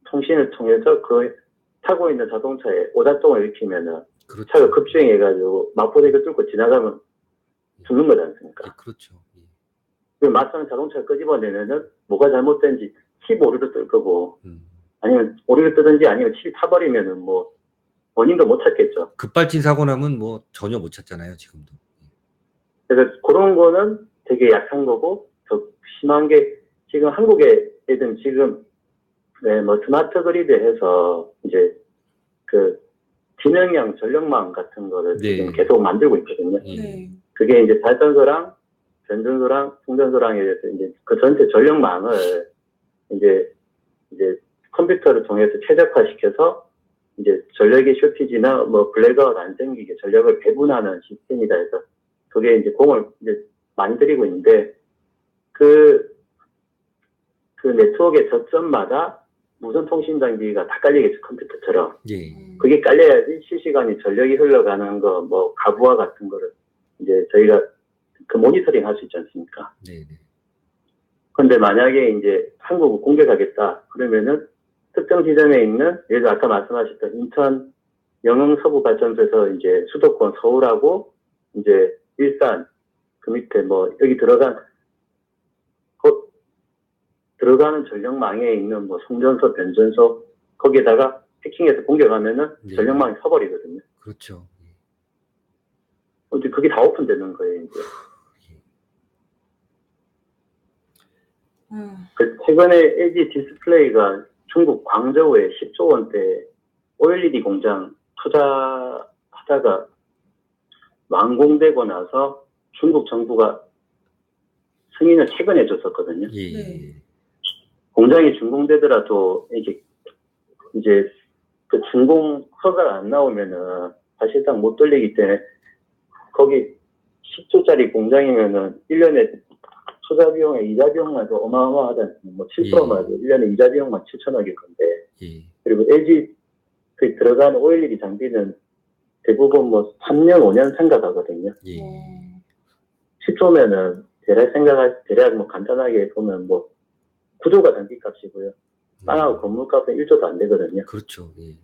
통신을 통해서 그 타고 있는 자동차에 오작동을 일으키면은 그렇죠. 차가 급주행해가지고 마포대교 뚫고 지나가면 죽는 거지 않습니까? 예, 그렇죠. 예. 그리고 막상 자동차를 끄집어내면은 뭐가 잘못된지 칩 오류를 뜰 거고 아니면 오류를 뜨든지 아니면 칩이 타버리면은 뭐 원인도 못 찾겠죠. 급발진 사고 나면 뭐 전혀 못 찾잖아요, 지금도. 그래서 그런 거는 되게 약한 거고 더 심한 게 지금 한국에 애들 지금 네, 뭐 스마트 그리드 해서 이제 그 지능형 전력망 같은 거를 네. 지금 계속 만들고 있거든요. 예. 네. 그게 이제 발전소랑 변전소랑 충전소랑에 대해서 이제 그 전체 전력망을 이제 컴퓨터를 통해서 최적화시켜서 이제 전력의 쇼티지나 뭐 블랙아웃 안 생기게 전력을 배분하는 시스템이다 해서 그게 이제 공을 이제 많이 들이고 있는데 그 네트워크의 저점마다 무선 통신 장비가 다 깔리겠죠, 컴퓨터처럼. 예. 그게 깔려야지 실시간에 전력이 흘러가는 거, 뭐, 가부화 같은 거를 이제 저희가 그 모니터링 할 수 있지 않습니까? 네네. 근데 만약에 이제 한국을 공격하겠다, 그러면은 특정 지점에 있는, 예를 들어 아까 말씀하셨던 인천 영흥 서부 발전소에서 이제 수도권 서울하고 이제 일산 그 밑에 뭐, 여기 들어가는 전력망에 있는 뭐 송전소, 변전소 거기에다가 해킹해서 공격하면은 네. 전력망이 서버리거든요. 그렇죠. 예. 근데 그게 다 오픈되는 거예요, 이제. 그 최근에 LG 디스플레이가 중국 광저우에 10조 원대 OLED 공장 투자하다가 완공되고 나서 중국 정부가 승인을 최근에 줬었거든요. 예. 네. 공장이 준공되더라도 이제 그 준공 허가가 안 나오면은 사실상 못 돌리기 때문에 거기 10조짜리 공장이면은 1년에 투자 비용에 이자 비용만 해도 어마어마하다는 뭐 7%만 해도 1년에 이자 비용만 7천억일 건데 예. 그리고 LG 그 들어가는 OLED 장비는 대부분 뭐 3년 5년 생각하거든요. 예. 10조면은 대략 뭐 간단하게 보면 뭐 구조가 장비값이고요. 땅하고 건물값은 1조도 안 되거든요. 그렇죠. 예.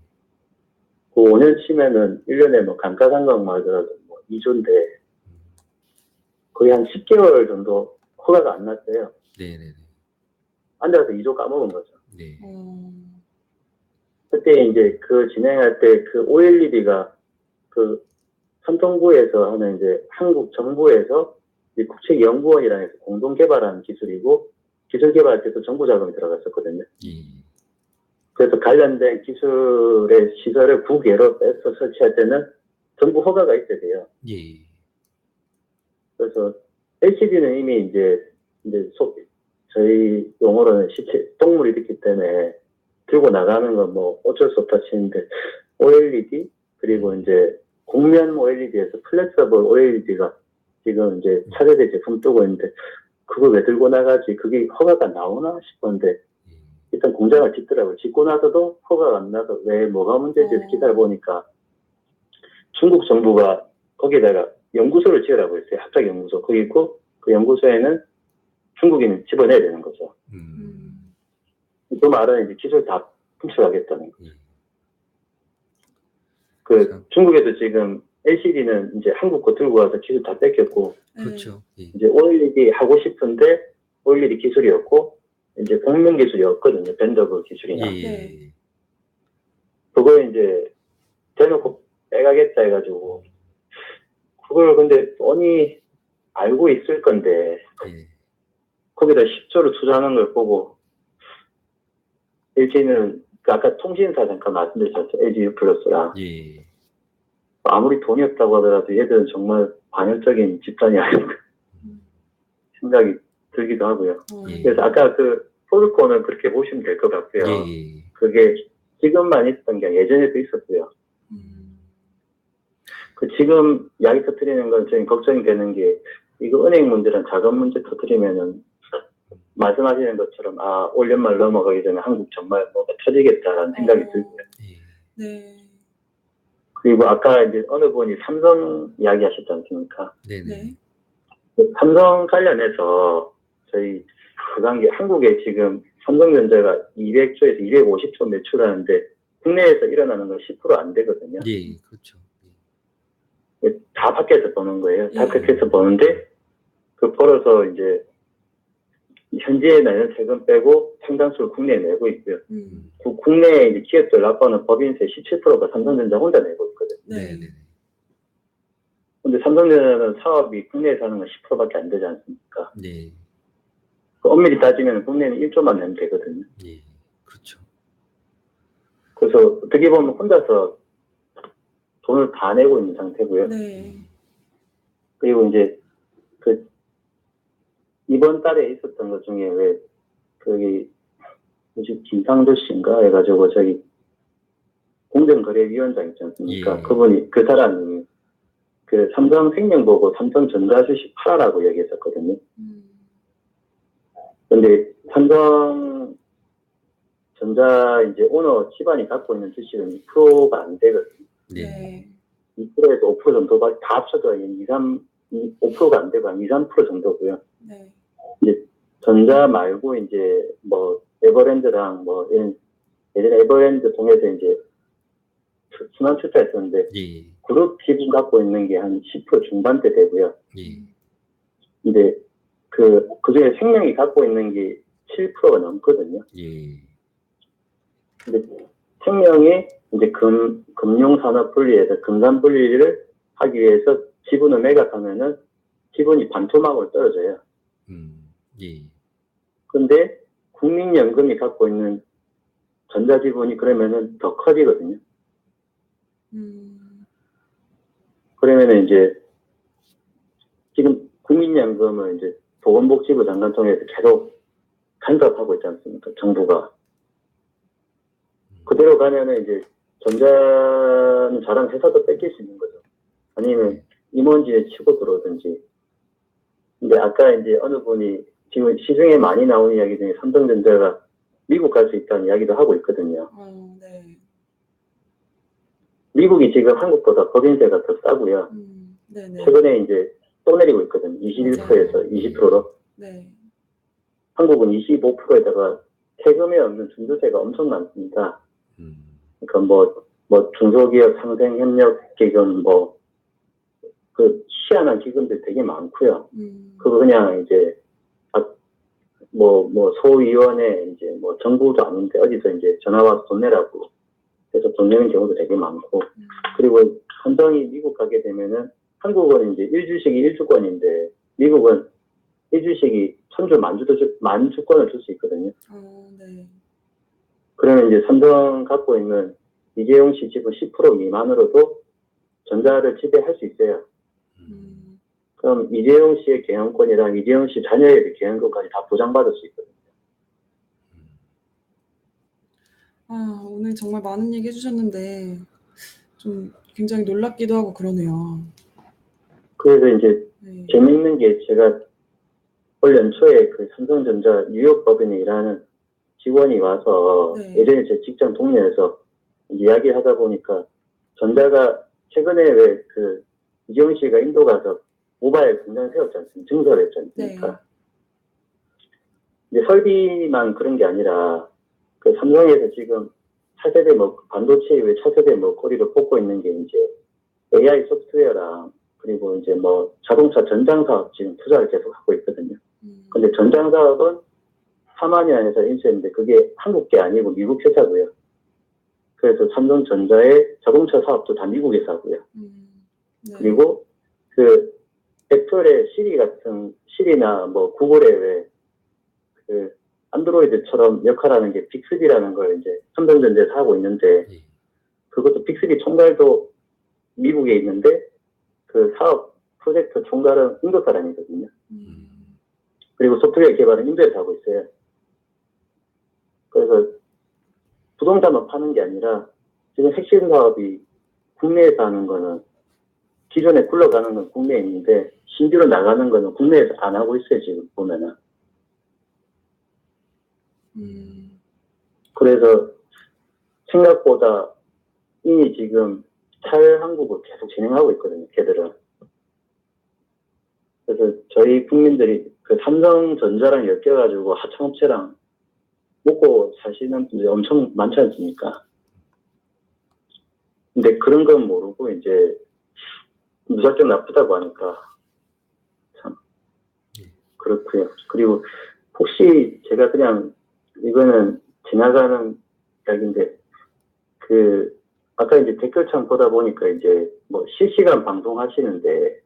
그 5년 치면은 1년에 뭐 감가상각만 하더라도 뭐 2조인데 거의 한 10개월 정도 허가가 안 났어요. 네네네. 앉아서 2조 까먹은 거죠. 네. 그때 이제 그 진행할 때 그 OLED가 그 삼성부에서 하는 이제 한국 정부에서 국책연구원이랑 해서 공동 개발한 기술이고 기술 개발할 때도 정부 자금이 들어갔었거든요. 예. 그래서 관련된 기술의 시설을 국외로 빼서 설치할 때는 정부 허가가 있어야 돼요. 예. 그래서 LCD는 이미 이제 저희 용어로는 동물이 됐기 때문에 들고 나가는 건 뭐 어쩔 수 없다 치는데 OLED 그리고 이제 곡면 OLED에서 플렉서블 OLED가 지금 이제 차세대 제품 뜨고 있는데 그걸 왜 들고 나가지? 그게 허가가 나오나 싶었는데 일단 공장을 짓더라고요. 짓고 나서도 허가가 안 나서 왜 뭐가 문제지 해서 기다려보니까 중국 정부가 거기에다가 연구소를 지으라고 했어요. 합작연구소. 거기 있고 그 연구소에는 중국인을 집어내야 되는 거죠. 그 말은 이제 기술 다 훔쳐가겠다는 거죠. 그 중국에도 지금 LCD는 이제 한국 거 들고 와서 기술 다 뺏겼고 그렇죠. 예. 이제 OLED 하고 싶은데 OLED 기술이 없고 이제 공명 기술이 없거든요. 밴더그 기술이나. 예. 그거 이제 대놓고 빼가겠다 해가지고 그걸 근데 뻔히 알고 있을 건데 예. 거기다 10조를 투자하는 걸 보고 LG는 아까 통신사 잠깐 말씀드렸죠. LG U 플러스랑 예. 아무리 돈이 없다고 하더라도 얘들은 정말 반역적인 집단이 아닌가 생각이 들기도 하고요. 예. 그래서 아까 그 폴코는 그렇게 보시면 될 것 같고요. 예. 그게 지금만 있었던 게 아니라 예전에도 있었고요. 그 지금 이야기 터뜨리는 건 저희 걱정이 되는 게 이거 은행 문제랑 자금 문제 터뜨리면은 말씀하시는 것처럼 올 연말 넘어가기 전에 한국 정말 뭐가 터지겠다라는 생각이 들고요. 예. 네. 그리고 아까 이제 어느 분이 삼성 이야기 하셨지 않습니까? 네네. 네. 삼성 관련해서 저희 그관계 한국에 지금 삼성전자가 200조에서 250조 매출하는데 국내에서 일어나는 건 10% 안 되거든요. 예, 그렇죠. 다 밖에서 버는 거예요. 다 예. 밖에서 버는데 그 벌어서 이제 현지에 내는 세금 빼고 상당수를 국내에 내고 있고요. 국내에 이제 기업들 납부하는 법인세 17%가 삼성전자 혼자 내고 있거든요. 네네. 근데 삼성전자는 사업이 국내에서 하는 건 10%밖에 안 되지 않습니까? 네. 엄밀히 따지면 국내는 1조만 내면 되거든요. 예, 그렇죠. 그래서 어떻게 보면 혼자서 돈을 다 내고 있는 상태고요. 네. 그리고 이제 이번 달에 있었던 것 중에 왜 뭐지 김상조 씨인가 해가지고 저기 공정거래위원장 있지 않습니까? 예. 그분이 그 사람이 그 삼성생명 보고 삼성전자 주식 팔아라고 얘기했었거든요. 근데 삼성전자 이제 오너 집안이 갖고 있는 주식은 2%가 안 되거든요. 네. 2%에서 5% 정도가 다 합쳐져 5%가 안 되고 한 2, 3% 정도고요. 네. 이제 전자 말고 이제 뭐 에버랜드랑 뭐 예전에 에버랜드 통해서 이제 순환 투자했었는데 예. 그룹 지분 갖고 있는 게 한 10% 중반대 되고요. 예. 근데 그 중에 생명이 갖고 있는 게 7%가 넘거든요. 예. 근데 생명이 이제 금융산업 분리에서 금산 분리를 하기 위해서 지분을 매각하면은 지분이 반토막으로 떨어져요. 예. 근데 국민연금이 갖고 있는 전자지분이 그러면은 더 커지거든요. 그러면은 이제 지금 국민연금을 이제 보건복지부 장관 통해서 계속 간섭하고 있지 않습니까? 정부가. 그대로 가면은 이제 전자는 잘한 회사도 뺏길 수 있는 거죠. 아니면 임원진에 치고 들어오든지. 근데 아까 이제 어느 분이 지금 시중에 많이 나오는 이야기 중에 삼성전자가 미국 갈 수 있다는 이야기도 하고 있거든요. 네. 미국이 지금 한국보다 법인세가 더 싸고요. 네네. 최근에 이제 또 내리고 있거든요. 21%에서 20%로. 네. 한국은 25%에다가 세금에 없는 중도세가 엄청 많습니다. 그러니까 뭐 중소기업 상생협력기금 그 희한한 기금들 되게 많고요. 그거 그냥 이제 소위원회 이제 뭐 정부도 아닌데 어디서 이제 전화 와서 돈 내라고 해서 돈 내는 경우도 되게 많고. 그리고 삼성이 미국 가게 되면은 한국은 이제 1주식이 1주권인데 미국은 1주식이 천주 만주권을 줄 수 있거든요. 네. 그러면 이제 삼성 갖고 있는 이재용 씨 지분 10% 미만으로도 전자를 지배할 수 있어요. 그럼 이재용 씨의 경영권이랑 이재용 씨 자녀의 경영권까지 다 보장받을 수 있거든요. 오늘 정말 많은 얘기 해주셨는데 좀 굉장히 놀랍기도 하고 그러네요. 그래서 이제 재미있는 게 제가 올 연초에 그 삼성전자 뉴욕 법인에 일하는 직원이 와서 예전에 제 직장 동료에서 이야기하다 보니까 전자가 최근에 왜 그 이재용 씨가 인도 가서 모바일 공장 세웠지 않습니까? 증설했지 않습니까? 이제 설비만 그런 게 아니라 그 삼성에서 지금 차세대 반도체 외 차세대 꼬리를 뽑고 있는 게 이제 AI 소프트웨어랑 그리고 이제 자동차 전장 사업 지금 투자를 계속 하고 있거든요. 근데 전장 사업은 사마니아에서 인수했는데 그게 한국 게 아니고 미국 회사고요. 그래서 삼성전자의 자동차 사업도 다 미국에서 하고요. 그리고 그 애플의 시리나 구글의 왜 그 안드로이드처럼 역할하는 게 빅스비라는 걸 이제 삼성전자에서 하고 있는데 그것도 빅스비 총괄도 미국에 있는데 그 사업 프로젝트 총괄은 인도 사람이거든요. 그리고 소프트웨어 개발은 인도에서 하고 있어요. 그래서 부동산만 파는 게 아니라 지금 핵심 사업이 국내에서 하는 거는 기존에 굴러가는 건 국내에 있는데 신규로 나가는 거는 국내에서 안 하고 있어요, 지금 보면은. 그래서 생각보다 이미 지금 탈한국을 계속 진행하고 있거든요, 걔들은. 그래서 저희 국민들이 그 삼성전자랑 엮여가지고 하청업체랑 먹고 사시는 분들이 엄청 많지 않습니까? 근데 그런 건 모르고 이제 무작정 나쁘다고 하니까 참 그렇고요. 그리고 혹시 제가 그냥 이거는 지나가는 이야기인데 그 아까 이제 댓글창 보다 보니까 이제 뭐 실시간 방송하시는데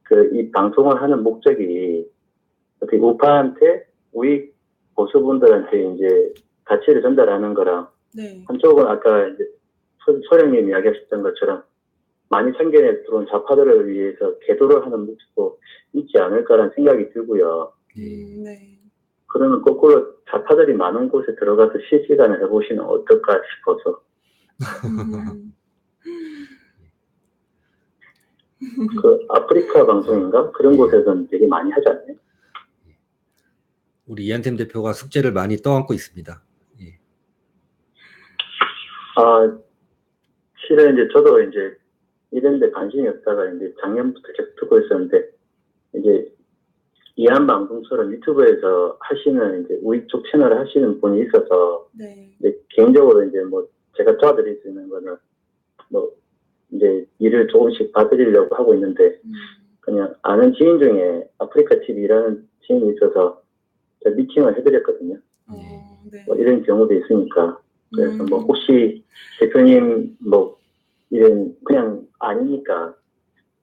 그 이 방송을 하는 목적이 어떻게 우파한테 우익 보수분들한테 이제 가치를 전달하는 거랑 네. 한쪽은 아까 이제 소령님 이야기하셨던 것처럼 많이 참견에 들어온 좌파들을 위해서 계도를 하는 목적도 있지 않을까라는 생각이 들고요. 네. 그러면 거꾸로 좌파들이 많은 곳에 들어가서 실시간을 해보시면 어떨까 싶어서. 그 아프리카 방송인가? 그런 곳에서는 되게 많이 하지 않나요? 우리 이한템 대표가 숙제를 많이 떠안고 있습니다. 예. 아, 실은 이제 저도 이제 이런 데 관심이 없다가 이제 작년부터 계속 듣고 있었는데, 이제 이한 방송처럼 유튜브에서 하시는 이제 우익 쪽 채널을 하시는 분이 있어서, 네. 이제 개인적으로 이제 뭐 제가 도와드릴 수 있는 거는 뭐 이제 일을 조금씩 봐드리려고 하고 있는데, 그냥 아는 지인 중에 아프리카 TV라는 지인이 있어서 제가 미팅을 해드렸거든요. 네. 뭐 이런 경우도 있으니까. 그래서 뭐 혹시 대표님 뭐 이런 그냥 아니니까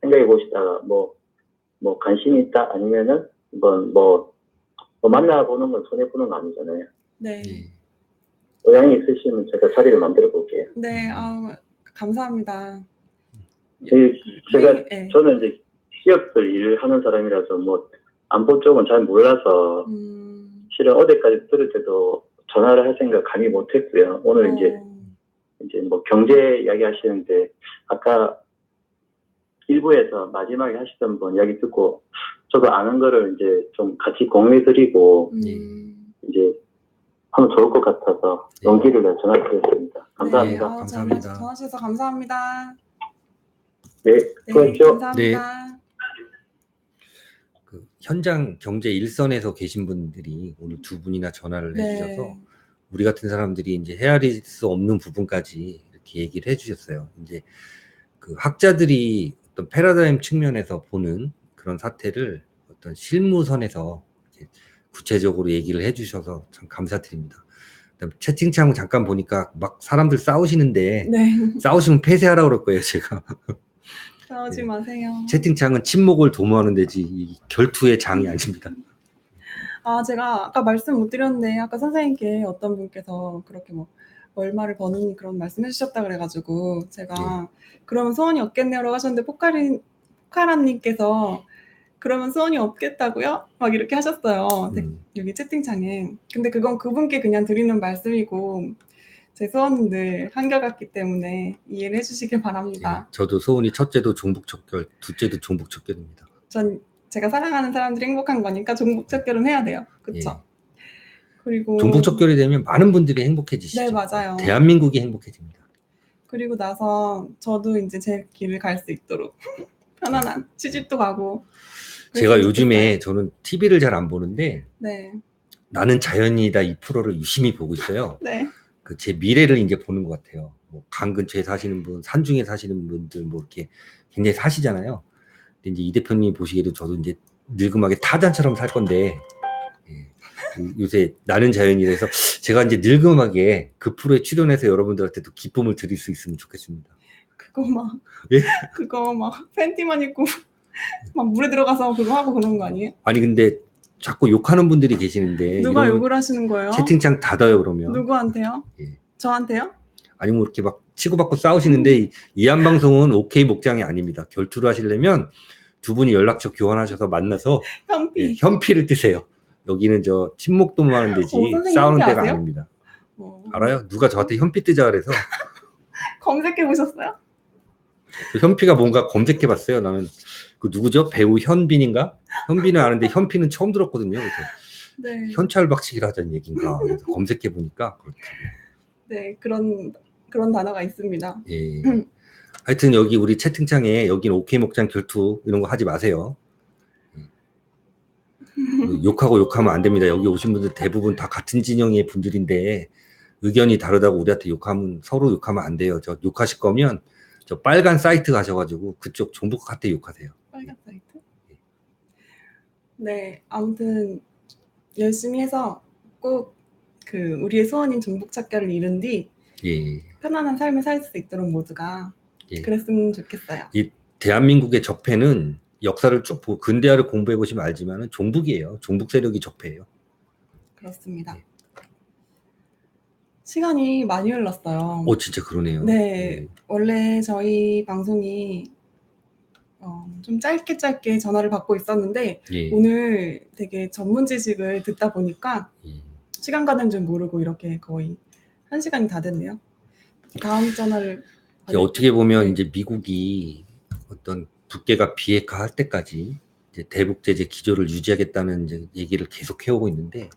생각해 보시다가 뭐 관심이 있다 아니면은 한번 뭐 만나보는 건 손해보는 거 아니잖아요. 네. 의향이 있으시면 제가 자리를 만들어 볼게요. 네. 감사합니다. 제가 네. 저는 이제 기업들 일을 하는 사람이라서 뭐 안보 쪽은 잘 몰라서 실은 어제까지 들을 때도 전화를 할 생각 감히 못했고요. 오늘 이제 뭐 경제 이야기 하시는데 아까 일부에서 마지막에 하시던 분 이야기 듣고 저도 아는 거를 이제 좀 같이 공유해드리고 이제 하면 좋을 것 같아서 용기를 내서 전화드렸습니다. 감사합니다. 네. 감사합니다. 전화 주셔서 감사합니다. 네, 수고하십시오. 감사합니다. 그 현장 경제 일선에서 계신 분들이 오늘 두 분이나 전화를 해주셔서 우리 같은 사람들이 이제 헤아릴 수 없는 부분까지 이렇게 얘기를 해주셨어요. 이제 그 학자들이 어떤 패러다임 측면에서 보는 그런 사태를 어떤 실무선에서 구체적으로 얘기를 해주셔서 참 감사드립니다. 채팅창 잠깐 보니까 막 사람들 싸우시는데 싸우시면 폐쇄하라고 그럴 거예요, 제가. 싸우지 마세요. 채팅창은 침묵을 도모하는 데지 이 결투의 장이 아닙니다. 제가 아까 말씀 못 드렸는데 아까 선생님께 어떤 분께서 그렇게 뭐 얼마를 버는 그런 말씀해 주셨다 그래가지고 제가 그러면 소원이 없겠네요라고 하셨는데 포카라님께서 그러면 소원이 없겠다고요? 막 이렇게 하셨어요. 여기 채팅창에. 근데 그건 그분께 그냥 드리는 말씀이고 제 소원은 늘 한결같기 때문에 이해를 해주시길 바랍니다. 저도 소원이 첫째도 종북척결, 둘째도 종북척결입니다. 전 제가 사랑하는 사람들이 행복한 거니까 종북척결은 해야 돼요. 그렇죠? 그리고 종북척결이 되면 많은 분들이 행복해지시죠. 네, 맞아요. 대한민국이 행복해집니다. 그리고 나서 저도 이제 제 길을 갈 수 있도록 편안한 시집도 가고. 제가 요즘에 저는 TV를 잘 안 보는데 나는 자연이다 이 프로를 유심히 보고 있어요. 그 제 미래를 이제 보는 것 같아요. 뭐 강 근처에 사시는 분, 산중에 사시는 분들 뭐 이렇게 굉장히 사시잖아요. 근데 이제 이 대표님이 보시기에도 저도 이제 늙음하게 타잔처럼 살 건데 요새 나는 자연이라서 제가 이제 늙음하게 그 프로에 출연해서 여러분들한테도 기쁨을 드릴 수 있으면 좋겠습니다. 그거 막 팬티만 입고 막 물에 들어가서 그거 하고 그런 거 아니에요? 아니 근데 자꾸 욕하는 분들이 계시는데 누가 욕을 하시는 거예요? 채팅창 닫아요 그러면. 누구한테요? 저한테요? 아니 뭐 이렇게 막 치고받고 싸우시는데 이한 방송은 오케이 목장이 아닙니다. 결투를 하시려면 두 분이 연락처 교환하셔서 만나서 현피를 뜨세요. 여기는 저 친목도모 하는 데지 싸우는 데가 아닙니다. 알아요? 누가 저한테 현피 뜨자 그래서 검색해 보셨어요? 현피가 뭔가 검색해봤어요. 나는 그 누구죠? 배우 현빈인가? 현빈은 아는데 현피는 처음 들었거든요. 그래서 네. 현찰박치기를 하자는 얘기인가? 그래서 검색해보니까 그렇더라고요. 네, 그런 단어가 있습니다. 예. 하여튼 여기 우리 채팅창에 여기는 오케이 목장 결투 이런 거 하지 마세요. 욕하고 욕하면 안 됩니다. 여기 오신 분들 대부분 다 같은 진영의 분들인데 의견이 다르다고 우리한테 욕하면 서로 욕하면 안 돼요. 저 욕하실 거면 저 빨간 사이트 가셔가지고 그쪽 종북한테 욕하세요. 빨간 사이트? 네, 아무튼 열심히 해서 꼭 그 우리의 소원인 종북착결을 이룬 뒤 예. 편안한 삶을 살 수 있도록 모두가 예. 그랬으면 좋겠어요. 이 대한민국의 적폐는 역사를 쭉 보고 근대화를 공부해 보시면 알지만 종북이에요. 종북 세력이 적폐예요. 그렇습니다. 예. 시간이 많이 흘렀어요. 진짜 그러네요. 네, 예. 원래 저희 방송이 좀 짧게 전화를 받고 있었는데 예. 오늘 되게 전문 지식을 듣다 보니까 예. 시간 가는 줄 모르고 이렇게 거의 1시간이 다 됐네요. 다음 전화를 어떻게 보면 이제 미국이 어떤 북괴가 비핵화할 때까지 이제 대북 제재 기조를 유지하겠다는 이제 얘기를 계속 해오고 있는데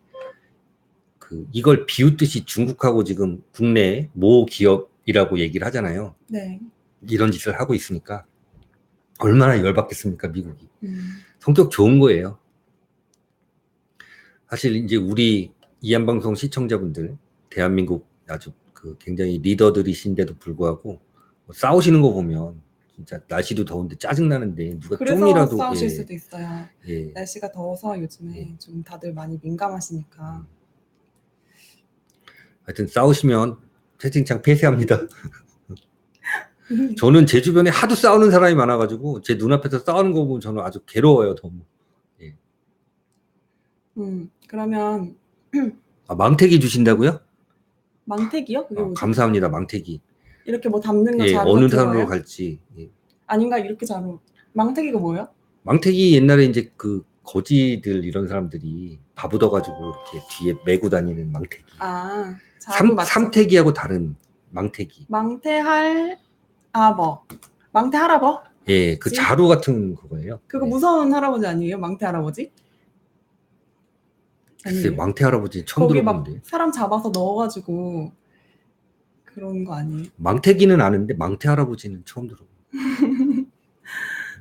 이걸 비웃듯이 중국하고 지금 국내 모 기업이라고 얘기를 하잖아요. 네. 이런 짓을 하고 있으니까 얼마나 열받겠습니까, 미국이. 성격 좋은 거예요. 사실 이제 우리 이한방송 시청자분들, 대한민국 아주 굉장히 리더들이신데도 불구하고 싸우시는 거 보면 진짜 날씨도 더운데 짜증나는데 누가 그래서 좀이라도 싸우실 수도 있어요. 예. 날씨가 더워서 요즘에 예. 좀 다들 많이 민감하시니까. 하여튼 싸우시면 채팅창 폐쇄합니다. 저는 제 주변에 하도 싸우는 사람이 많아가지고 제 눈앞에서 싸우는 거 보면 저는 아주 괴로워요. 너무. 예. 그러면 망태기 주신다고요? 망태기요? 그게 뭐죠? 감사합니다. 망태기. 이렇게 뭐 담는 거 예, 자루 어느 같은 산으로 거예요? 갈지. 예. 아닌가 이렇게 자루. 망태기가 뭐예요? 망태기 옛날에 이제 거지들 이런 사람들이 바보더가지고 이렇게 뒤에 메고 다니는 망태기. 아, 자루 맞죠? 삼태기하고 다른 망태기. 망태할아버? 예, 그 자루 같은 그거예요. 그거 예. 무서운 할아버지 아니에요? 망태 할아버지? 글쎄, 아니에요? 망태 할아버지 처음 거기 막 들어보는데. 사람 잡아서 넣어가지고 그런 거 아니에요? 망태기는 아는데 망태 할아버지는 처음 들어보.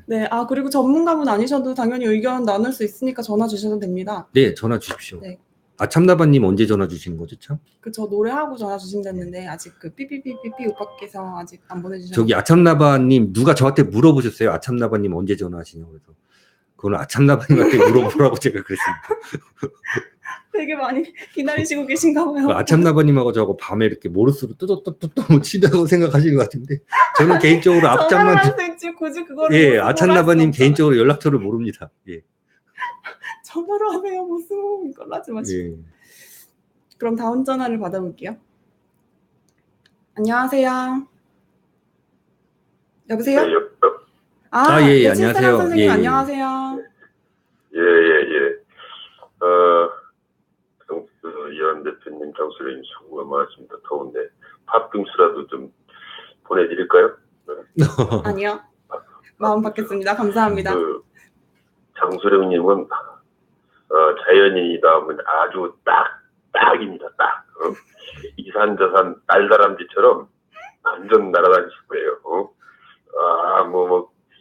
네, 그리고 전문가분 아니셔도 당연히 의견 나눌 수 있으니까 전화 주셔도 됩니다. 네, 전화 주십시오. 네. 아참나바님 언제 전화 주시는 거죠, 참? 저 노래하고 전화 주신다는데 아직 삐삐삐삐삐 오빠께서 아직 안 보내주셔서. 저기 아참나바님 누가 저한테 물어보셨어요. 아참나바님 언제 전화하시냐고 그래서 그거는 아참나바님한테 물어보라고 제가 그랬습니다. 되게 많이 기다리시고 계신가 봐요. 아참나바님하고 저하고 밤에 이렇게 모르스로 뚜뚜뚜뚜 치다고 생각하시는 것 같은데 저는 개인적으로 앞장만 굳이 그거를 예, 아참나바님 개인적으로 연락처를 모릅니다. 예. 전화로 하세요. 무슨 이걸 하지 마시고. 예. 그럼 다음 전화를 받아볼게요. 안녕하세요. 여보세요? 네, 예, 네, 안녕하세요. 칠사랑 선생님 예, 예. 안녕하세요. 예. 이현 대표님, 장수님 수고가 많으십니다. 더운데 팥빙수라도 좀 보내드릴까요? 아니요. 마음 받겠습니다. 감사합니다. 장수령님은 자연인이다 하면 아주 딱입니다. 딱. 이산저산 날다람쥐처럼 완전 날아다니실 거예요.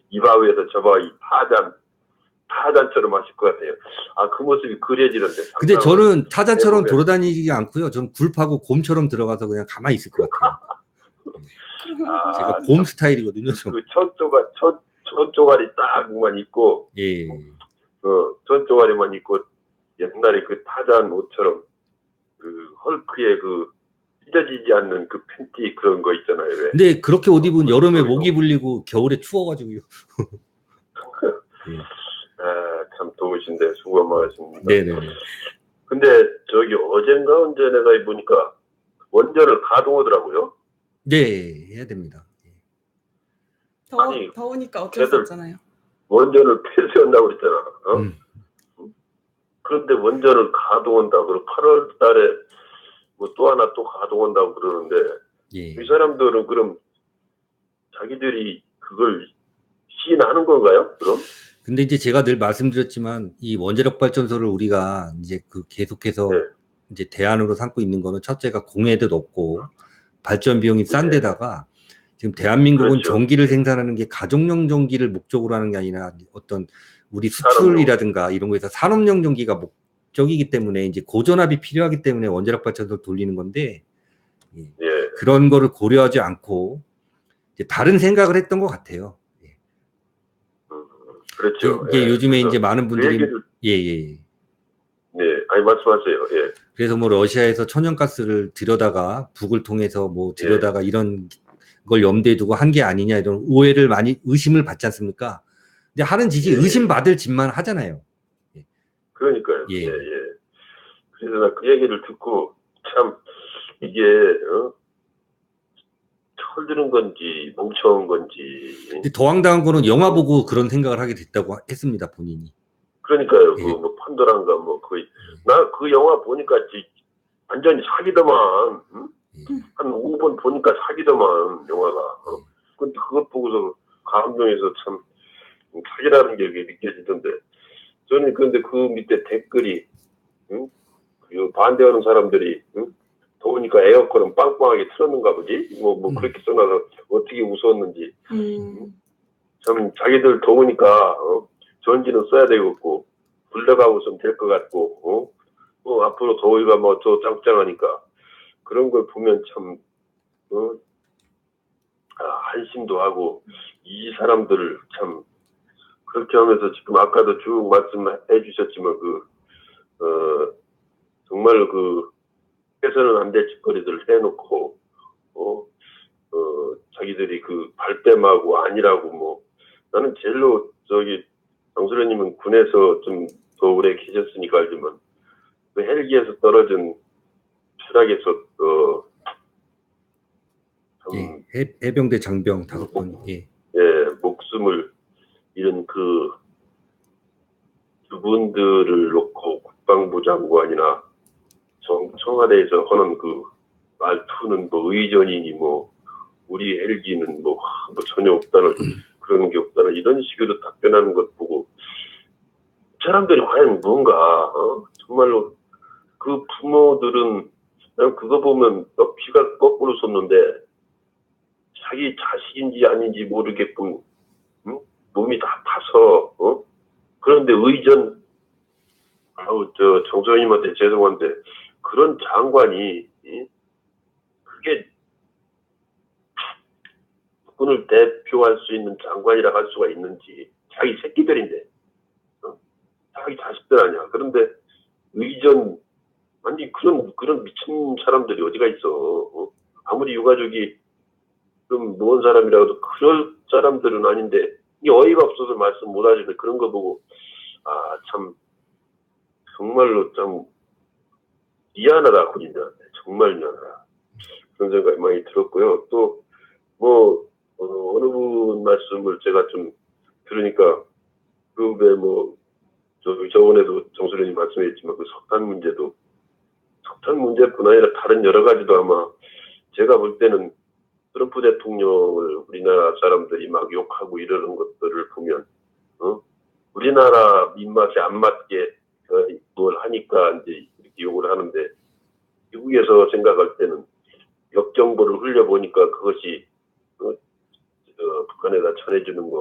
이바 위에서 저바 이 타잔처럼 하실 것 같아요. 그 모습이 그려지는데. 근데 저는 타잔처럼 돌아다니지 않고요. 저는 굴파고 곰처럼 들어가서 그냥 가만히 있을 것 같아요. 제가 곰 스타일이거든요. 첫 쪼가리 딱만 입고, 예. 첫 쪼가리만 입고 옛날에 그 타잔 옷처럼 헐크의 찢어지지 않는 그 팬티 그런 거 있잖아요. 왜? 근데 그렇게 옷 입으면 여름에 목이 불리고 겨울에 추워가지고요. 예. 참 더우신데 수고 많으십니다. 네네. 근데 어젠가 언제 내가 보니까 원전을 가동하더라고요. 네, 해야 됩니다. 더우니까 어쩔 수 없잖아요. 원전을 폐쇄한다고 그랬잖아. 그런데 원전을 가동한다. 그리고 8월 달에 또 하나 또 가동한다고 그러는데, 예. 이 사람들은 그럼 자기들이 그걸 시인하는 건가요? 그럼? 근데 이제 제가 늘 말씀드렸지만 이 원자력 발전소를 우리가 이제 그 계속해서 네. 이제 대안으로 삼고 있는 거는 첫째가 공해도 높고 발전 비용이 싼 네. 데다가 지금 대한민국은 그렇죠. 전기를 생산하는 게 가정용 전기를 목적으로 하는 게 아니라 어떤 우리 수출이라든가 이런 거에서 산업용 전기가 목적이기 때문에 이제 고전압이 필요하기 때문에 원자력 발전소를 돌리는 건데 예. 예. 그런 거를 고려하지 않고 이제 다른 생각을 했던 것 같아요. 예. 그렇죠. 이게 예. 요즘에 그래서 이제 많은 그 분들이 얘기를, 예. 네, 아니 말씀하세요. 예. 그래서 뭐 러시아에서 천연가스를 들여다가 북을 통해서 뭐 들여다가 이런 걸 염두에 두고 한 게 아니냐 이런 오해를 많이 의심을 받지 않습니까? 근데 하는 짓이 예. 의심받을 짓만 하잖아요. 그러니까요. 예. 예. 그래서 나 그 얘기를 듣고 참 이게 철드는 건지 멍청한 건지. 근데 더 황당한 거는 영화 보고 그런 생각을 하게 됐다고 했습니다, 본인이. 그러니까요. 예. 그 뭐 판도라인가 뭐 거의 나 그 영화 보니까 완전히 사기더만. 응? 한 5번 보니까 사기더만 영화가. 근데 그것 보고서 감동해서 참 사기라는 게 느껴지던데. 저는 근데 그 밑에 댓글이 응? 그 반대하는 사람들이 응? 더우니까 에어컨은 빵빵하게 틀었는가 보지. 뭐 그렇게 써놔서 어떻게 웃었는지. 참 자기들 더우니까 전기는 써야 되겠고 불러가고 있으면 될 것 같고 앞으로 더위가 뭐 더 짱짱하니까 그런 걸 보면 참 한심도 하고 이 사람들을 참 그렇게 하면서 지금 아까도 쭉 말씀해 주셨지만 정말 해서는 안 될 짓거리들을 해놓고 자기들이 발뺌하고 아니라고 뭐 나는 제일로 정수련님은 군에서 좀 더 오래 계셨으니까 알지만 그 헬기에서 떨어진 추락에서 예. 해병대 장병 5번. 예. 목숨을 잃은 그분들을 놓고 국방부 장관이나 청와대에서 하는 말투는 뭐 의전이니 뭐 우리 헬기는 뭐 전혀 없다는 그런 게 없다는 이런 식으로 답변하는 것 보고 사람들이 과연 뭔가 정말로 그 부모들은 난 그거 보면 피가 거꾸로 솟는데 자기 자식인지 아닌지 모르게끔 몸이 다 타서 그런데 의전 정소연님한테 죄송한데 그런 장관이 그게 국군을 대표할 수 있는 장관이라 할 수가 있는지 자기 새끼들인데 자기 자식들 아니야. 그런데 의전 아니 그런 미친 사람들이 어디가 있어. 아무리 유가족이 좀 노은 사람이라도 그럴 사람들은 아닌데 이 어이가 없어서 말씀 못 하시는데 그런 거 보고 참 정말로 참 미안하다 군인들한테 정말 미안하다 그런 생각이 많이 들었고요. 또 뭐 어느 분 말씀을 제가 좀 들으니까 그왜 뭐 저번에도 정수련님 말씀했지만 석탄 문제뿐 아니라 다른 여러 가지도 아마 제가 볼 때는 트럼프 대통령을 우리나라 사람들이 막 욕하고 이러는 것들을 보면 우리나라 입맛에 안 맞게 뭘 하니까 이제 이렇게 욕을 하는데 미국에서 생각할 때는 역정보를 흘려보니까 그것이 북한에다 전해주는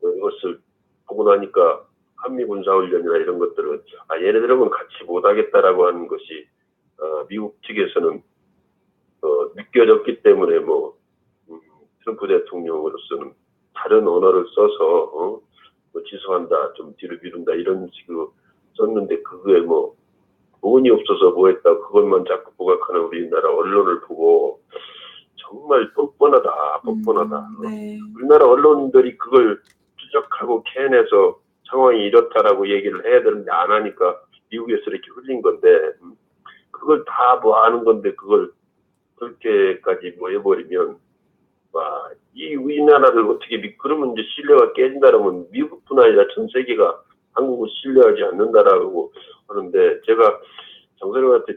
이것을 보고 나니까 한미군사훈련이나 이런 것들은 얘네들은 같이 못하겠다라고 하는 것이 미국 측에서는 느껴졌기 때문에 트럼프 대통령으로서는 다른 언어를 써서 취소한다, 좀 뒤로 미룬다 이런 식으로 썼는데 그거에 돈이 없어서 뭐했다 그것만 자꾸 부각하는 우리나라 언론을 보고 정말 뻔뻔하다. 네. 우리나라 언론들이 그걸 추적하고 캐내서 상황이 이렇다라고 얘기를 해야 되는데 안 하니까 미국에서 이렇게 흘린 건데 그걸 다 아는 건데 그걸 그렇게까지 해버리면 이 우리나라를 어떻게 그러면 이제 신뢰가 깨진다라면 미국뿐 아니라 전 세계가 한국을 신뢰하지 않는다라고 하는데 제가 정선생한테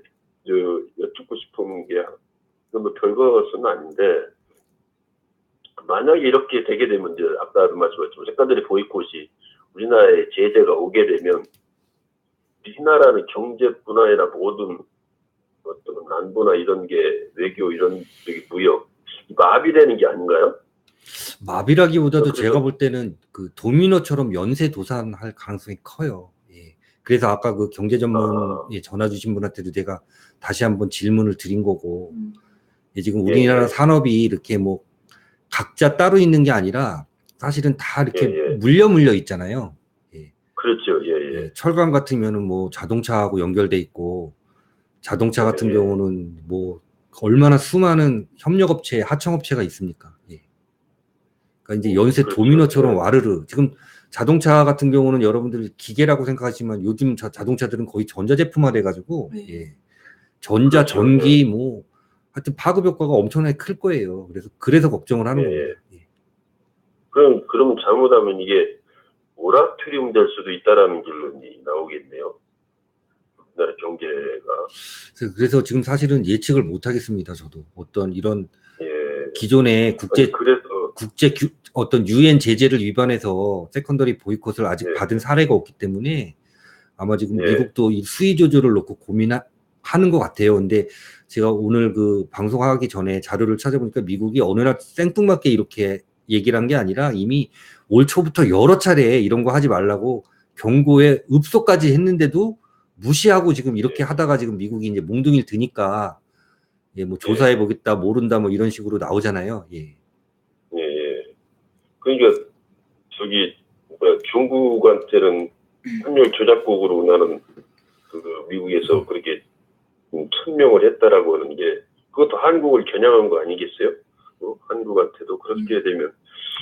여쭙고 싶은 게 별것은 아닌데 만약에 이렇게 되게 되면 이제 아까도 말씀하셨지만 색깔들이 보이콧이 우리나라에 제재가 오게 되면 우리나라는 경제 분야나 모든 어떤 안보나 이런 게 외교 이런 무역 마비되는 게 아닌가요? 마비라기보다도 그래서- 제가 볼 때는 그 도미노처럼 연쇄 도산할 가능성이 커요. 예. 그래서 아까 그 경제 전문에 전화 주신 분한테도 제가 다시 한번 질문을 드린 거고, 예, 지금 우리나라 예. 산업이 이렇게 뭐 각자 따로 있는 게 아니라 사실은 다 이렇게 예. 물려 있잖아요. 예. 그렇죠. 예. 예, 철강 같으면은 뭐 자동차하고 연결돼 있고, 자동차 같은 예. 경우는 뭐 얼마나 수많은 협력업체, 하청업체가 있습니까? 예. 그러니까 이제 연쇄 그렇죠. 도미노처럼 예. 와르르. 지금 자동차 같은 경우는 여러분들 기계라고 생각하지만 요즘 자동차들은 거의 전자제품화 돼가지고, 네. 예. 전자, 그렇죠. 전기, 뭐, 하여튼 파급 효과가 엄청나게 클 거예요. 그래서 걱정을 하는 예. 겁니다. 예. 그럼 잘못하면 이게 모라토리움 될 수도 있다라는 결론이 나오겠네요. 우리나라 경제가. 그래서 지금 사실은 예측을 못 하겠습니다. 저도 어떤 이런 예. 기존의 아니, 그래서 어떤 유엔 제재를 위반해서 세컨더리 보이콧을 아직 예. 받은 사례가 없기 때문에 아마 지금 예. 미국도 이 수위 조절을 놓고 고민하는 것 같아요. 근데 제가 오늘 그 방송하기 전에 자료를 찾아보니까 미국이 어느 날 생뚱맞게 이렇게 얘기를 한 게 아니라 이미 올 초부터 여러 차례 이런 거 하지 말라고 경고에 읍소까지 했는데도 무시하고 지금 이렇게 예. 하다가 지금 미국이 이제 몽둥이를 드니까 예, 뭐 조사해 보겠다, 모른다, 뭐 이런 식으로 나오잖아요. 예. 예. 그러니까 중국한테는 환율 조작국으로 나는 그 미국에서 그렇게 천명을 했다라고 하는 게 그것도 한국을 겨냥한 거 아니겠어요? 한국한테도 그렇게 되면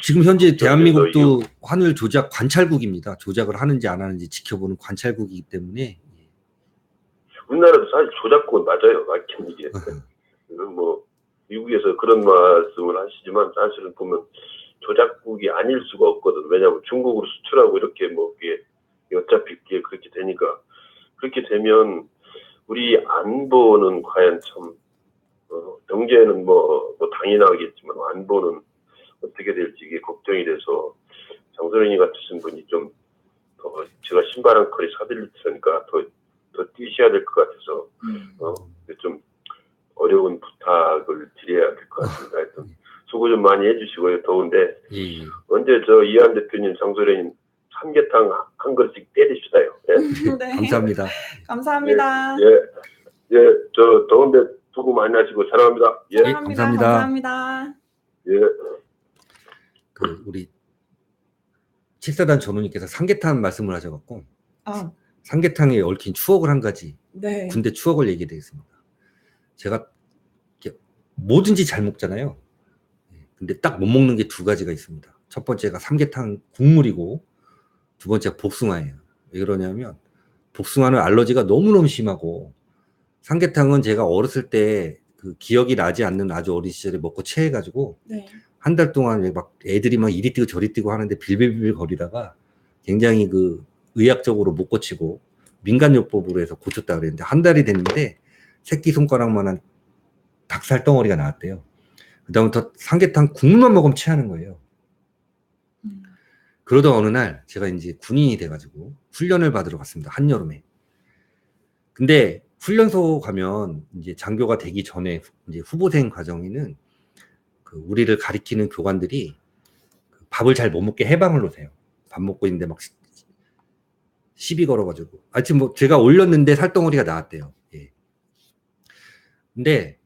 지금 현재 그래서 대한민국도 환율 조작 관찰국입니다. 조작을 하는지 안 하는지 지켜보는 관찰국이기 때문에. 우리나라도 사실 조작국은 맞아요. 맞긴 이게. 뭐 미국에서 그런 말씀을 하시지만 사실은 보면 조작국이 아닐 수가 없거든. 왜냐하면 중국으로 수출하고 이렇게 뭐 이게 어차피 이게 그렇게 되니까 그렇게 되면 우리 안보는 과연 참 경제는 뭐 당연하겠지만 안보는 어떻게 될지 이게 걱정이 돼서 장선영이 같으신 분이 좀 더 제가 신발 한 컬이 사드릴 테니까 더 뛰셔야 될 것 같아서 좀 어려운 부탁을 드려야 될 것 같습니다. 하여튼 수고 좀 많이 해주시고요. 더운데 예. 언제 이한 대표님, 장소령님 삼계탕 한 그릇씩 때리시다요. 예? 네. 감사합니다. 감사합니다. 예, 저 더운데 수고 많이 하시고 사랑합니다. 예, 사랑합니다. 감사합니다. 감사합니다. 예. 그 우리 칠사단 전우님께서 삼계탕 말씀을 하셔갖고 아, 삼계탕에 얽힌 추억을 한 가지 네. 군대 추억을 얘기해 드리겠습니다. 제가 이렇게 뭐든지 잘 먹잖아요. 근데 딱 못 먹는 게 두 가지가 있습니다. 첫 번째가 삼계탕 국물이고 두 번째가 복숭아예요. 왜 그러냐면 복숭아는 알러지가 너무너무 심하고 삼계탕은 제가 어렸을 때 그 기억이 나지 않는 아주 어린 시절에 먹고 체해가지고 네. 한 달 동안 막 애들이 막 이리 뛰고 저리 뛰고 하는데 빌빌빌 거리다가 굉장히 그 의학적으로 못 고치고 민간요법으로 해서 고쳤다 그랬는데 한 달이 됐는데 새끼손가락만한 닭살 덩어리가 나왔대요. 그다음부터 삼계탕 국물만 먹으면 체하는 거예요. 그러다 어느 날 제가 이제 군인이 돼가지고 훈련을 받으러 갔습니다. 한여름에. 근데 훈련소 가면 이제 장교가 되기 전에 이제 후보생 과정에는 그 우리를 가리키는 교관들이 밥을 잘 못 먹게 해방을 놓으세요. 밥 먹고 있는데 막 시비 걸어가지고. 하여튼 뭐 제가 올렸는데 살덩어리가 나왔대요. 예. 근데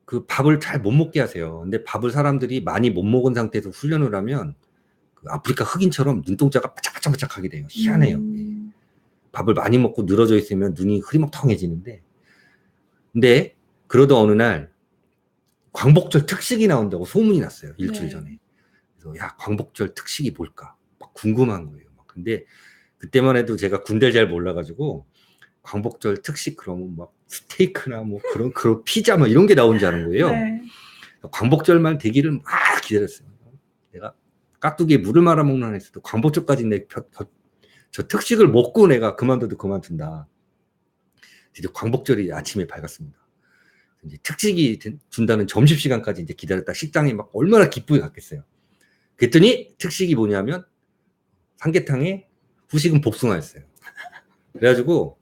그 밥을 잘 못 먹게 하세요. 근데 밥을 사람들이 많이 못 먹은 상태에서 훈련을 하면 그 아프리카 흑인처럼 눈동자가 바짝바짝바짝하게 돼요. 희한해요. 예. 밥을 많이 먹고 늘어져 있으면 눈이 흐리멍텅해지는데, 근데 그러다 어느 날 광복절 특식이 나온다고 소문이 났어요. 일주일 네. 전에. 그래서 야, 광복절 특식이 뭘까? 막 궁금한 거예요. 근데 그때만 해도 제가 군대를 잘 몰라가지고 광복절 특식 그러면 막 스테이크나 뭐 그런 피자 뭐 이런 게 나온 줄 아는 거예요. 네. 광복절만 되기를 막 기다렸어요. 내가 깍두기에 물을 말아 먹는 한 했어도 광복절까지 저 특식을 먹고 내가 그만둔다. 드디어 광복절이 아침에 밝았습니다. 이제 특식이 준다는 점심시간까지 이제 기다렸다 식당에 막 얼마나 기쁘게 갔겠어요. 그랬더니 특식이 뭐냐면 삼계탕에 후식은 복숭아였어요. 그래가지고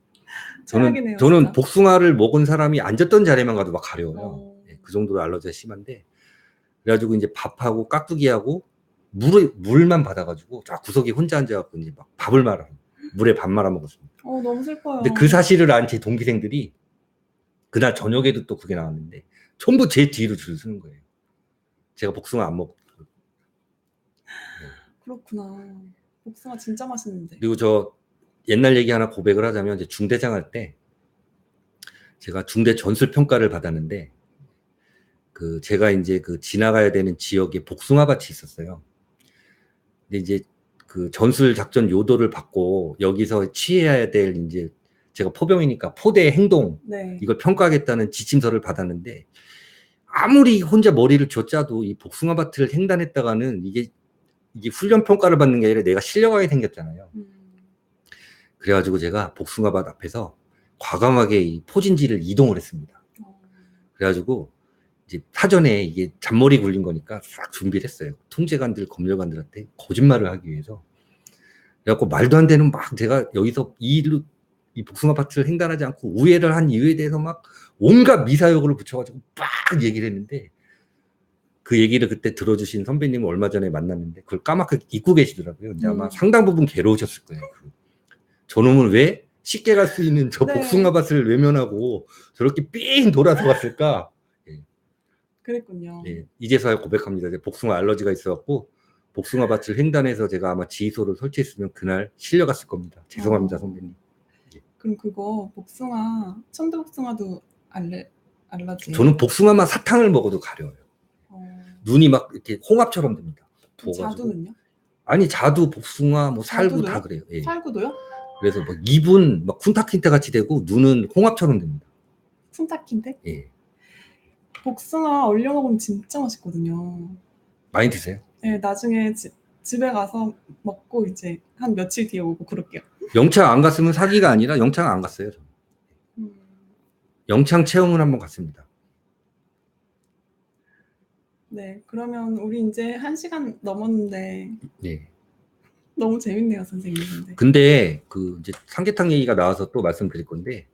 최악이네요, 저는 진짜. 복숭아를 먹은 사람이 앉았던 자리에만 가도 막 가려워요. 어. 그 정도로 알러지가 심한데, 그래가지고 이제 밥하고 깍두기하고 물만 받아가지고 쫙 구석에 혼자 앉아갖고 이제 막 밥을 말아, 물에 밥 말아 먹었습니다. 너무 슬퍼요. 근데 그 사실을 안 제 동기생들이 그날 저녁에도 또 그게 나왔는데 전부 제 뒤로 줄을 서는 거예요. 제가 복숭아 안 먹고. 그렇구나. 복숭아 진짜 맛있는데. 그리고 저 옛날 얘기 하나 고백을 하자면, 이제 중대장 할 때 제가 중대 전술 평가를 받았는데, 그 제가 이제 그 지나가야 되는 지역에 복숭아 밭이 있었어요. 근데 이제 그 전술 작전 요도를 받고 여기서 취해야 될, 이제 제가 포병이니까 포대 행동 네. 이걸 평가하겠다는 지침서를 받았는데, 아무리 혼자 머리를 쥐어짜도 이 복숭아 밭을 횡단했다가는 이게 훈련 평가를 받는 게 아니라 내가 실려가게 생겼잖아요. 그래가지고 제가 복숭아밭 앞에서 과감하게 이 포진지를 이동을 했습니다. 그래가지고 이제 사전에 이게 잔머리 굴린 거니까 싹 준비를 했어요. 통제관들, 검열관들한테 거짓말을 하기 위해서. 그래갖고 말도 안 되는 막 제가 여기서 이 복숭아밭을 횡단하지 않고 우회를 한 이유에 대해서 막 온갖 미사여구를 붙여가지고 막 얘기를 했는데, 그 얘기를 그때 들어주신 선배님을 얼마 전에 만났는데 그걸 까맣게 잊고 계시더라고요. 근데 아마 상당 부분 괴로우셨을 거예요. 저놈은 왜 쉽게 갈 수 있는 저 네. 복숭아밭을 외면하고 저렇게 삥 돌아서 갔을까? 그랬군요. 예, 이제서야 고백합니다. 제가 복숭아 알러지가 있어갖고 복숭아밭을 횡단해서 제가 아마 지휘소를 설치했으면 그날 실려갔을 겁니다. 죄송합니다, 선배님. 그럼 그거 복숭아, 천도복숭아도 알러지예요? 저는 복숭아만 사탕을 먹어도 가려워요. 눈이 막 이렇게 홍합처럼 됩니다. 부어가지고. 자두는요? 아니, 자두, 복숭아, 뭐 살구 자두도요? 다 그래요. 예. 살구도요? 그래서 막 입은 막 쿤타킨테 같이 되고 눈은 홍합처럼 됩니다. 쿤타킨데? 예. 복숭아 얼려 먹으면 진짜 맛있거든요. 많이 드세요? 네, 나중에 집에 가서 먹고 이제 한 며칠 뒤에 오고 그럴게요. 영창 안 갔으면 사기가 아니라 영창 안 갔어요. 저는. 영창 체험을 한번 갔습니다. 네, 그러면 우리 이제 1시간 넘었는데 네. 너무 재밌네요, 선생님. 근데 그 이제 삼계탕 얘기가 나와서 또 말씀드릴 건데,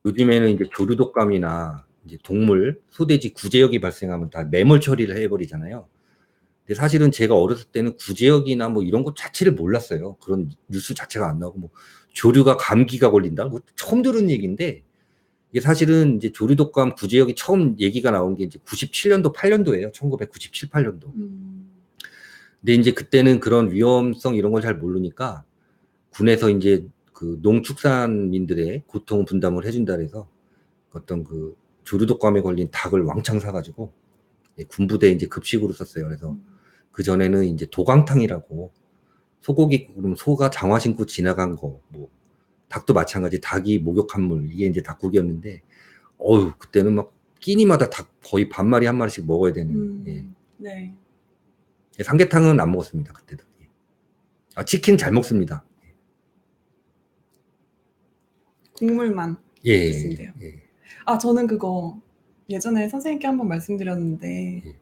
요즘에는 이제 조류독감이나 이제 동물, 소돼지 구제역이 발생하면 다 매몰 처리를 해버리잖아요. 근데 사실은 제가 어렸을 때는 구제역이나 뭐 이런 것 자체를 몰랐어요. 그런 뉴스 자체가 안 나오고, 뭐 조류가 감기가 걸린다, 뭐 처음 들은 얘기인데, 이게 사실은 이제 조류독감 구제역이 처음 얘기가 나온 게 이제 97년도, 8년도예요. 1997, 8년도. 근데 이제 그때는 그런 위험성 이런 걸 잘 모르니까 군에서 이제 그 농축산민들의 고통 분담을 해준다 해서 어떤 그 조류독감에 걸린 닭을 왕창 사가지고 군부대 이제 급식으로 썼어요. 그래서 그 전에는 이제 도강탕이라고 소고기, 그럼 소가 장화 신고 지나간 거, 뭐 닭도 마찬가지, 닭이 목욕한 물, 이게 이제 닭국이었는데, 그때는 막 끼니마다 닭 거의 반마리 한 마리씩 먹어야 되는. 예. 네. 삼계탕은 안 먹었습니다, 그때도. 치킨 잘 먹습니다. 국물만 예. 드신대요. 저는 그거 예전에 선생님께 한번 말씀드렸는데,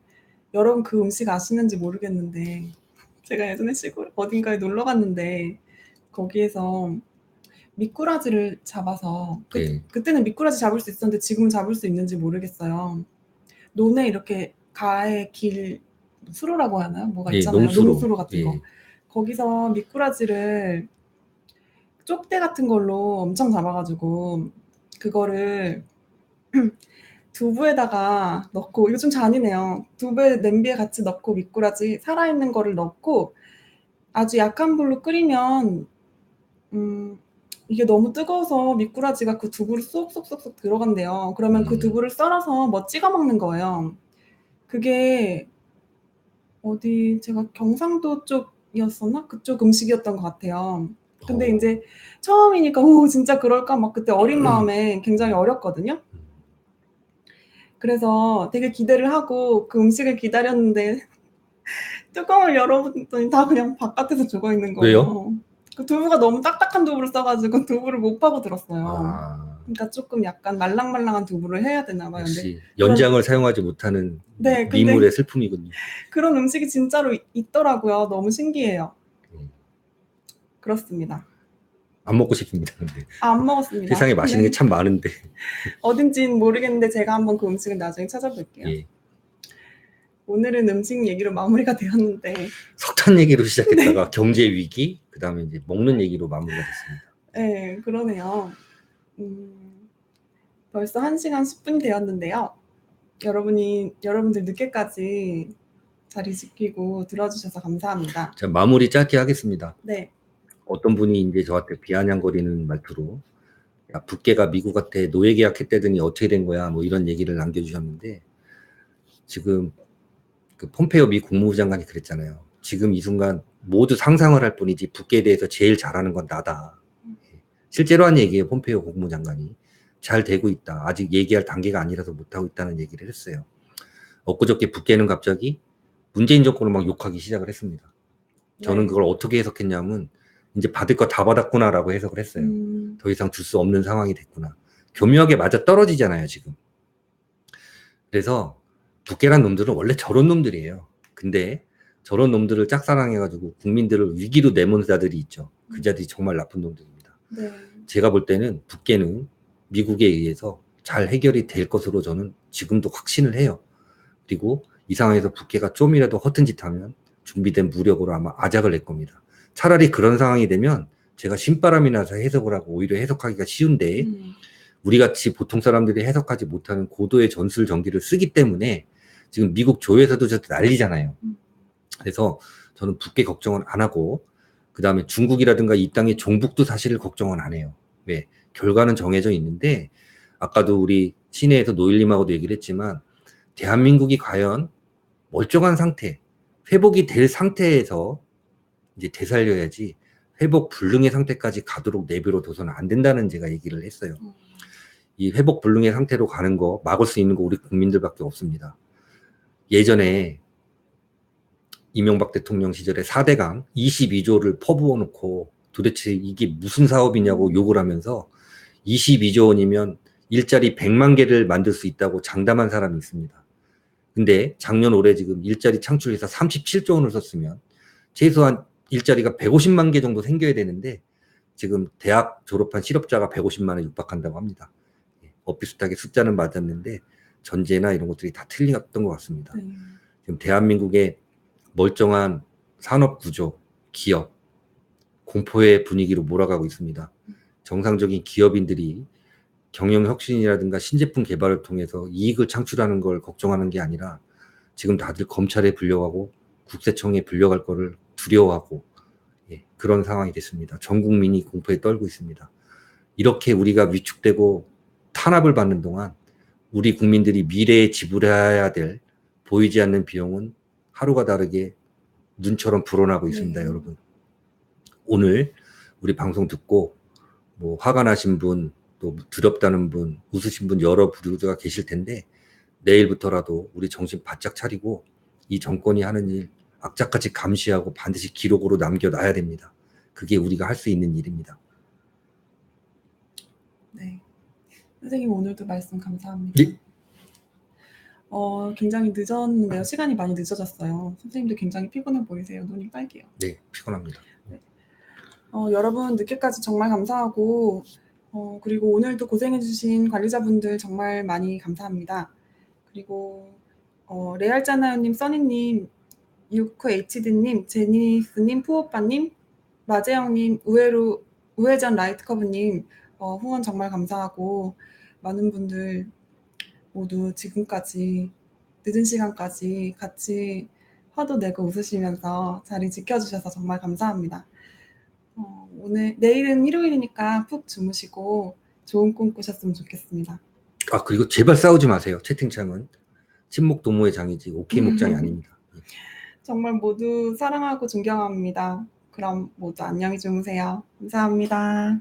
여러분 그 음식 아시는지 모르겠는데, 제가 예전에 시골 어딘가에 놀러 갔는데 거기에서 미꾸라지를 잡아서 그때는 미꾸라지 잡을 수 있었는데 지금은 잡을 수 있는지 모르겠어요. 논에 이렇게 가에 길 수로라고 하나요? 뭐가 있잖아요. 농수로 같은 거. 거기서 미꾸라지를 쪽대 같은 걸로 엄청 잡아가지고 그거를 두부에다가 넣고, 이거 좀 잔인해요. 두부에 냄비에 같이 넣고 미꾸라지 살아있는 거를 넣고 아주 약한 불로 끓이면 이게 너무 뜨거워서 미꾸라지가 그 두부를 쏙쏙쏙쏙 들어간대요. 그러면 그 두부를 썰어서 뭐 찍어 먹는 거예요. 그게 어디 제가 경상도 쪽이었었나? 그쪽 음식이었던 것 같아요. 근데 이제 처음이니까 진짜 그럴까 막 그때 어린 마음에 굉장히 어렸거든요. 그래서 되게 기대를 하고 그 음식을 기다렸는데 뚜껑을 열어봤더니 다 그냥 바깥에서 죽어 있는 거예요. 왜요? 그 두부가 너무 딱딱한 두부를 써가지고 두부를 못 파고 들었어요. 그러니까 조금 약간 말랑말랑한 두부를 해야 되나 봐요. 근데 역시 연장을 사용하지 못하는 네, 근데 미물의 슬픔이군요. 그런 음식이 진짜로 있더라고요. 너무 신기해요. 음. 그렇습니다. 안 먹고 싶습니다. 근데 안 먹었습니다. 세상에 맛있는 네. 게 참 많은데. 어딘지는 모르겠는데 제가 한번 그 음식을 나중에 찾아볼게요. 예. 오늘은 음식 얘기로 마무리가 되었는데 석탄 얘기로 시작했다가 경제 위기, 그 다음에 이제 먹는 얘기로 마무리가 됐습니다. 네, 그러네요. 벌써 1시간 10분 되었는데요. 여러분들 늦게까지 자리 지키고 들어주셔서 감사합니다. 자, 마무리 짧게 하겠습니다. 네. 어떤 분이 이제 저한테 비아냥거리는 말투로 야, 북계가 미국한테 노예 계약했다더니 어떻게 된 거야? 뭐 이런 얘기를 남겨주셨는데 지금 그 폼페이오 미 국무부 장관이 그랬잖아요. 지금 이 순간 모두 상상을 할 뿐이지 북계에 대해서 제일 잘하는 건 나다. 실제로 한 얘기예요. 폼페이오 국무부 장관이. 잘 되고 있다. 아직 얘기할 단계가 아니라서 못하고 있다는 얘기를 했어요. 엊그저께 북계는 갑자기 문재인 정권을 막 욕하기 시작을 했습니다. 저는 네. 그걸 어떻게 해석했냐면 이제 받을 거 다 받았구나라고 해석을 했어요. 더 이상 줄 수 없는 상황이 됐구나. 교묘하게 맞아 떨어지잖아요, 지금. 그래서 북계란 놈들은 원래 저런 놈들이에요. 근데 저런 놈들을 짝사랑해가지고 국민들을 위기로 내모는 자들이 있죠. 그 자들이 정말 나쁜 놈들입니다. 네. 제가 볼 때는 북계는 미국에 의해서 잘 해결이 될 것으로 저는 지금도 확신을 해요. 그리고 이 상황에서 북계가 좀이라도 허튼 짓 하면 준비된 무력으로 아마 아작을 낼 겁니다. 차라리 그런 상황이 되면 제가 신바람이 나서 해석을 하고 오히려 해석하기가 쉬운데 우리같이 보통 사람들이 해석하지 못하는 고도의 전술 전기를 쓰기 때문에 지금 미국 조에서도 저렇게 난리잖아요. 그래서 저는 북계 걱정은 안 하고 그 다음에 중국이라든가 이 땅의 종북도 사실 걱정은 안 해요. 왜? 결과는 정해져 있는데 아까도 우리 시내에서 노일님하고도 얘기를 했지만 대한민국이 과연 멀쩡한 상태, 회복이 될 상태에서 이제 되살려야지 회복 불능의 상태까지 가도록 내버려 둬서는 안 된다는 제가 얘기를 했어요. 이 회복 불능의 상태로 가는 거 막을 수 있는 거 우리 국민들밖에 없습니다. 예전에 이명박 대통령 시절에 4대강 22조를 퍼부어 놓고 도대체 이게 무슨 사업이냐고 욕을 하면서 22조 원이면 일자리 100만 개를 만들 수 있다고 장담한 사람이 있습니다. 근데 작년 올해 지금 일자리 창출해서 37조 원을 썼으면 최소한 일자리가 150만 개 정도 생겨야 되는데 지금 대학 졸업한 실업자가 150만에 육박한다고 합니다. 비슷하게 숫자는 맞았는데 전제나 이런 것들이 다 틀렸던 것 같습니다. 지금 대한민국의 멀쩡한 산업 구조, 기업, 공포의 분위기로 몰아가고 있습니다. 정상적인 기업인들이 경영 혁신이라든가 신제품 개발을 통해서 이익을 창출하는 걸 걱정하는 게 아니라 지금 다들 검찰에 불려가고 국세청에 불려갈 거를 두려워하고 그런 상황이 됐습니다. 전 국민이 공포에 떨고 있습니다. 이렇게 우리가 위축되고 탄압을 받는 동안 우리 국민들이 미래에 지불해야 될 보이지 않는 비용은 하루가 다르게 눈처럼 불어나고 있습니다. 여러분. 오늘 우리 방송 듣고 뭐 화가 나신 분, 또 두렵다는 분, 웃으신 분 여러 부류가 계실 텐데 내일부터라도 우리 정신 바짝 차리고 이 정권이 하는 일 악착같이 감시하고 반드시 기록으로 남겨놔야 됩니다. 그게 우리가 할 수 있는 일입니다. 네. 선생님 오늘도 말씀 감사합니다. 예. 굉장히 늦었는데요. 시간이 많이 늦어졌어요. 선생님도 굉장히 피곤해 보이세요. 눈이 빨개요. 네, 피곤합니다. 네. 여러분 늦게까지 정말 감사하고 그리고 오늘도 고생해주신 관리자분들 정말 많이 감사합니다. 그리고 레알자나요님, 써니님, 유크HD님, 제니스님, 푸오빠님, 마재영님, 우회전 라이트커브님 후원 정말 감사하고 많은 분들 모두 지금까지 늦은 시간까지 같이 화도 내고 웃으시면서 자리 지켜주셔서 정말 감사합니다. 내일은 일요일이니까 푹 주무시고 좋은 꿈 꾸셨으면 좋겠습니다. 그리고 제발 싸우지 마세요. 채팅창은 친목 도모의 장이지 오케이 목장이 아닙니다. 정말 모두 사랑하고 존경합니다. 그럼 모두 안녕히 주무세요. 감사합니다.